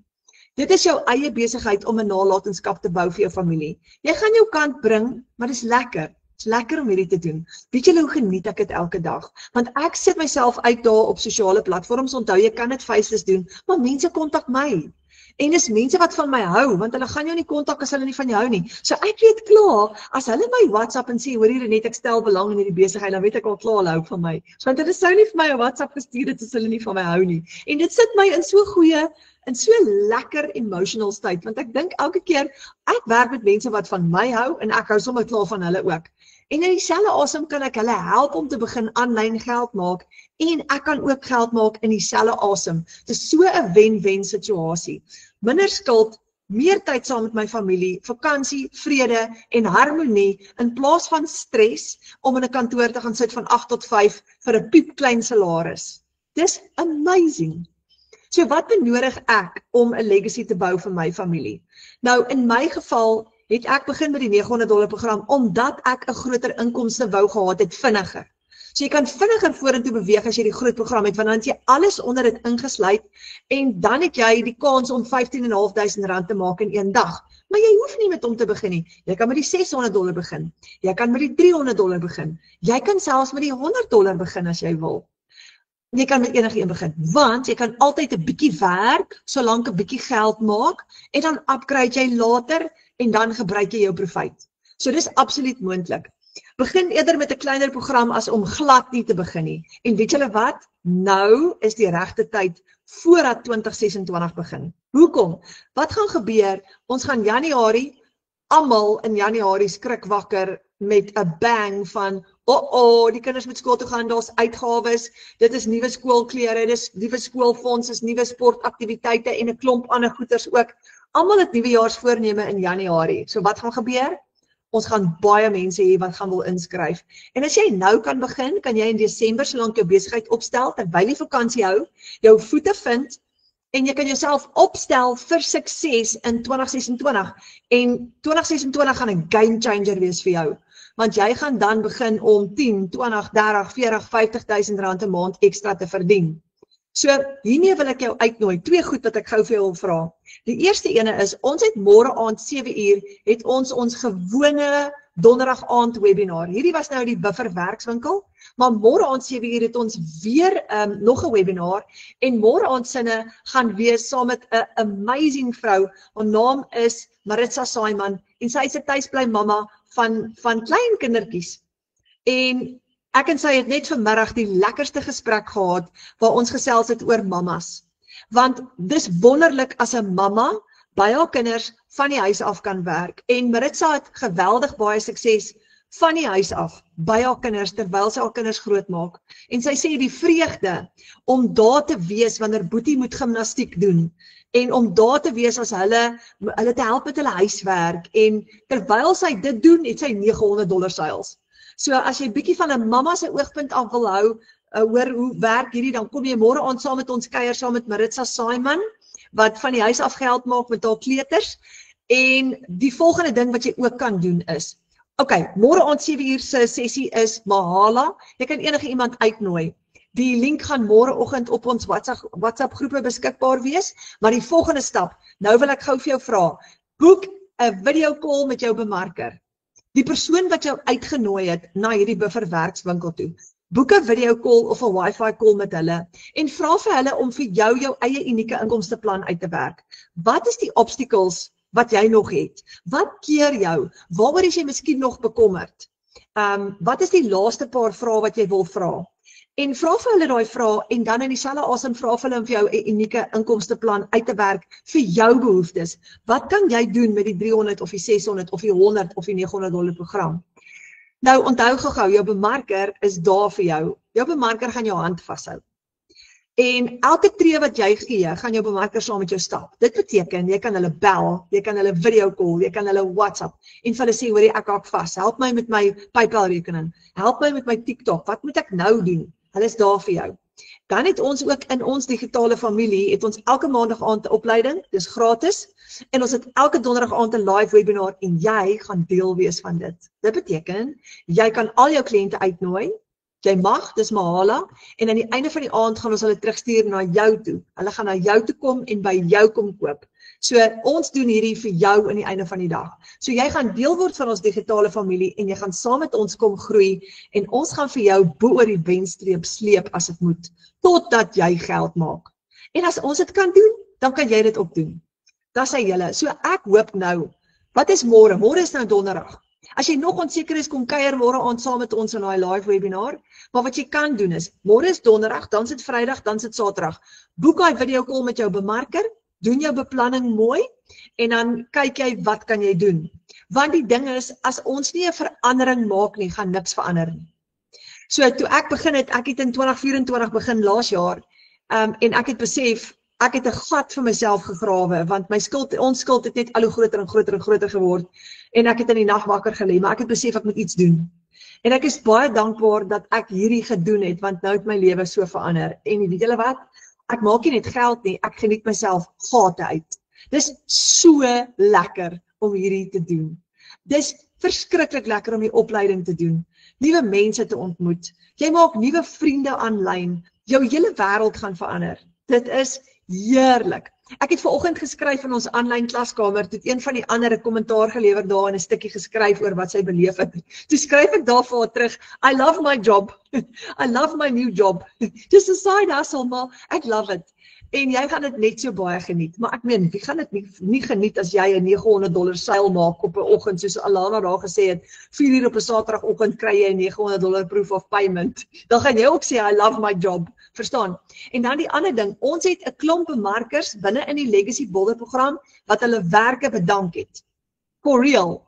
Dit is jou eie besigheid om 'n nalatenskap te bou vir jou familie. Jy gaan jou kant bring, maar dis lekker. Dit is lekker om hierdie te doen. Weet julle hoe geniet ek dit elke dag? Want ek sit myself uit daar op sosiale platforms, onthou jy kan dit faceless doen, maar mense kontak my. En dis mense wat van my hou, want hulle gaan jou nie kontak as hulle nie van jou hou nie. So ek weet klaar, as hulle my WhatsApp en sê, hoor hier net ek stel belang in hierdie besigheid, dan weet ek al klaar hulle hou van my. Want hulle sou nie vir my 'n WhatsApp gestuur het as hulle nie van my hou nie. En dit sit my in so lekker emotional state, want ek dink elke keer, ek werk met mense wat van my hou, en ek hou sommer klaar van hulle ook. En in dieselfde asem kan ek hulle help om te begin aanlyn geld maak, en ek kan ook geld maak in dieselfde asem. Dit is so 'n wen-wen situasie. Minder skuld, meer tyd saam met my familie, vakansie, vrede en harmonie, in plaas van stres, om in 'n kantoor te gaan sit van 8 tot 5 vir 'n piepklein salaris. Dis amazing. So wat benodig ek om 'n legacy te bou vir my familie? Nou in my geval het ek begin met die $900 program omdat ek 'n groter inkomste wou gehad het vinniger. So jy kan vinniger vorentoe beweeg as jy die groot program het, want dan het jy alles onder dit ingesluit en dan het jy die kans om R15.500 te maak in een dag. Maar jy hoef nie met hom te begin nie. Jy kan met die $600 begin. Jy kan met die $300 begin. Jy kan selfs met die $100 begin as jy wil. Jy kan met enige een begin, want jy kan altyd 'n bietjie werk, solank 'n bietjie geld maak, en dan upgrade jy later, en dan gebruik jy jou profit. So dis absoluut moontlik. Begin eerder met 'n kleiner program as om glad nie te begin nie. En weet julle wat? Nou is die regte tyd voordat 2026 begin. Hoekom? Wat gaan gebeur? Ons gaan Januarie almal in Januarie skrik wakker met 'n bang van die kinders moet skool toe gaan, daar's uitgawes, dit is nuwe skoolklere, dis nuwe skoolfonds, is nuwe sportaktiwiteite en 'n klomp ander goeders ook. Almal het nuwejaarsvoorneme in Januarie. So wat gaan gebeur? Ons gaan baie mense hê wat gaan wil inskryf. En as jy nou kan begin, kan jy in Desember solank jou besigheid opstel, terwyl jy vakansie hou, jou voete vind en jy kan jouself opstel vir sukses in 2026. En 2026 gaan 'n game changer wees vir jou. Want jy gaan dan begin om 10, 20, 30, 40, 50.000 rand 'n maand ekstra te verdien. So hiermee wil ek jou uitnooi. 2 goed wat ek gou vir jou wil vra. Die eerste ene is, ons het môre aand 7 uur, het ons gewone donderdag aand webinar. Hierdie was nou die Buffer werkswinkel, maar môre aand 7 uur het ons weer nog 'n webinar en môre aand sinne gaan wees saam met 'n amazing vrou. Haar naam is Maritza Saiman en sy is 'n tuisbly mamma van klein kindertjies. En ek en sy het net vanmiddag die lekkerste gesprek gehad waar ons gesels het oor mammas. Want dis wonderlik as 'n mamma by haar kinders van die huis af kan werk. En Maritza het geweldig baie sukses van die huis af by haar kinders terwyl sy haar kinders grootmaak. En sy sê die vreugde om daar te wees wanneer Boetie moet gimnastiek doen en om daar te wees as hulle te help met hulle huiswerk en terwyl sy dit doen, het sy $900 sales. So as jy bietjie van 'n mamma se oogpunt af wil hou, hoor hoe werk hierdie, dan kom jy môre aand saam met ons kuier saam met Maritza Saiman, wat van die huis af geld maak met haar kleuters. En die volgende ding wat jy ook kan doen is, môre aand 7 uur se sessie is Mahala. Jy kan enige iemand uitnooi. Die link gaan môreoggend op ons WhatsApp groepe beskikbaar wees, maar die volgende stap, nou wil ek gou vir jou vra, boek 'n video call met jou bemarker. Die persoon wat jou uitgenooi het na hierdie Buffer werkswinkel toe, boek 'n video call of 'n wifi call met hulle en vra vir hulle om vir jou eie unieke inkomsteplan uit te werk. Wat is die obstacles wat jy nog het? Wat keer jou? Waaroor is jy miskien nog bekommerd? Wat is die laaste paar vrae wat jy wil vra? En vra vir hulle daai vrae en dan in dieselfde asem vra vir hulle om vir jou 'n unieke inkomsteplan uit te werk vir jou behoeftes. Wat kan jy doen met die 300 of die 600 of die 100 of die $900 program? Nou onthou gou, jou bemarker is daar vir jou. Jou bemarker gaan jou hand vashou. En elke tree wat jy gee, gaan jou bemarker saam met jou stap. Dit beteken, jy kan hulle bel, jy kan hulle video call, jy kan hulle WhatsApp en vir hulle sê, hoorie, ek haak vas, help my met my PayPal rekening, help my met my TikTok, wat moet ek nou doen? Hulle is daar vir jou. Dan het ons ook in ons digitale familie, het ons elke maandag aand 'n opleiding, dis gratis, en ons het elke donderdag aand 'n live webinar en jy gaan deel wees van dit. Dit beteken, jy kan al jou kliënte uitnooi, jy mag, dis Mahala, en aan die einde van die aand gaan ons hulle terugstuur na jou toe. Hulle gaan na jou toe kom en by jou kom koop. So ons doen hierdie vir jou aan die einde van die dag. So jy gaan deel word van ons digitale familie en jy gaan saam met ons kom groei en ons gaan vir jou bo oor die wenstreep sleep as dit moet, totdat jy geld maak. En as ons dit kan doen, dan kan jy dit ook doen. Dat sê julle. So ek hoop nou, wat is môre? Môre is nou donderdag. As jy nog onseker is, kom kuier môre aand saam met ons in daai live webinar. Maar wat jy kan doen is, môre is donderdag, dan is dit Vrydag, dan is dit Saterdag. Boek daai video call met jou bemarker, doen jou beplanning mooi en dan kyk jy wat kan jy doen. Want die ding is, as ons nie 'n verandering maak nie, gaan niks verander nie. So toe ek begin het, ek het in 2024 begin laas jaar, en ek het besef, ek het 'n gat vir myself gegrawe, want my skuld, ons skuld het net al hoe groter en groter en groter geword, en ek het in die nag wakker gelê, maar ek het besef ek moet iets doen. En ek is baie dankbaar dat ek hierdie gedoen het, want nou het my lewe so verander. En weet julle wat? Ek maak nie net geld nie, ek geniet myself gate uit. Dis so lekker om hierdie te doen. Dis verskriklik lekker om die opleiding te doen, nuwe mense te ontmoet. Jy maak nuwe vriende aanlyn, jou hele wêreld gaan verander. Dit is heerlik. Ek het vanoggend geskryf in ons aanlyn klaskamer, toe een van die ander 'n kommentaar gelewer daar en 'n stukkie geskryf oor wat sy beleef het. Toe skryf ek daar vir haar terug, I love my job. I love my new job. Just a side hustle, maar ek love it. En jy gaan dit net so baie geniet, maar ek meen, wie gaan dit nie geniet as jy 'n $900 seil maak op 'n oggend, soos Alana daar gesê het, 4 uur op 'n Saterdagoggend kry jy 'n $900 proof of payment. Dan gaan jy ook sê, I love my job, verstaan? En dan die ander ding, ons het 'n klomp bemarkers binne in die Legacy Builder program, wat hulle werke bedank het. for real.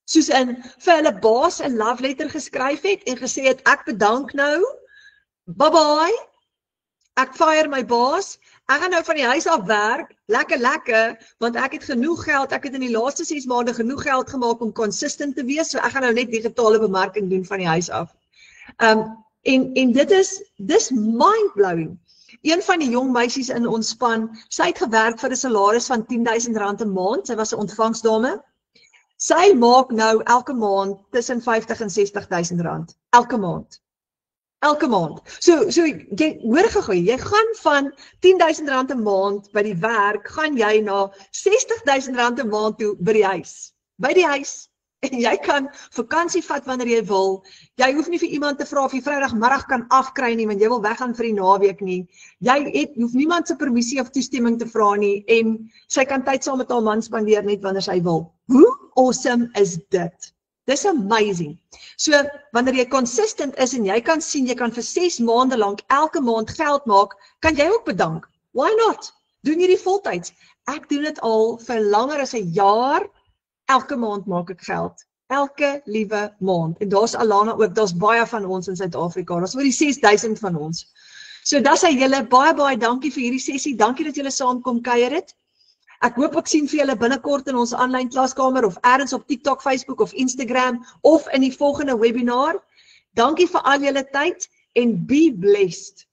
Soos in vir hulle baas 'n love letter geskryf het en gesê het ek bedank nou. Bye bye. Ek fire my baas. Ek gaan nou van die huis af werk. Lekker, want ek het genoeg geld. Ek het in die laaste 6 maande genoeg geld gemaak om consistent te wees. So ek gaan nou net digitale bemarking doen van die huis af. En dis mind-blowing. Een van die jong meisies in ons span, sy het gewerk vir 'n salaris van R10,000 'n maand. Sy was 'n ontvangsdame. Sy maak nou elke maand tussen R50,000 en R60,000 elke maand. Elke maand. So jy hoor gegooi, jy gaan van R10,000 'n maand by die werk, gaan jy na R60,000 'n maand toe by die huis. By die huis. En jy kan vakansie vat wanneer jy wil. Jy hoef nie vir iemand te vra of jy Vrydagmiddag kan afkry nie, want jy wil weggaan vir die naweek nie. Jy hoef niemand se permissie of toestemming te vra nie en sy kan tyd saam met haar man spandeer net wanneer sy wil. Hoe awesome is dit? Dis amazing. So, wanneer jy consistent is en jy kan sien, jy kan vir 6 maande lank elke maand geld maak, kan jy ook bedank. Why not? Doen jy die voltyds? Ek doen dit al vir langer as 'n jaar. Elke maand maak ek geld. Elke liewe maand. En daar's Alana ook, daar's baie van ons in Suid-Afrika. Daar's oor die 6,000 van ons. So dis hy julle baie dankie vir hierdie sessie. Dankie dat julle saam kom kuier het. Ek hoop ek sien vir julle binnekort in ons aanlyn klaskamer of ergens op TikTok, Facebook of Instagram of in die volgende webinar. Dankie vir al julle tyd en be blessed.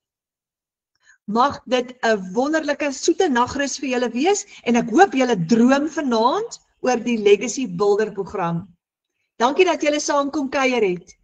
Mag dit 'n wonderlike soete nagrus vir julle wees en ek hoop julle droom vanaand oor die Legacy Builder program. Dankie dat julle saam kom kuier het.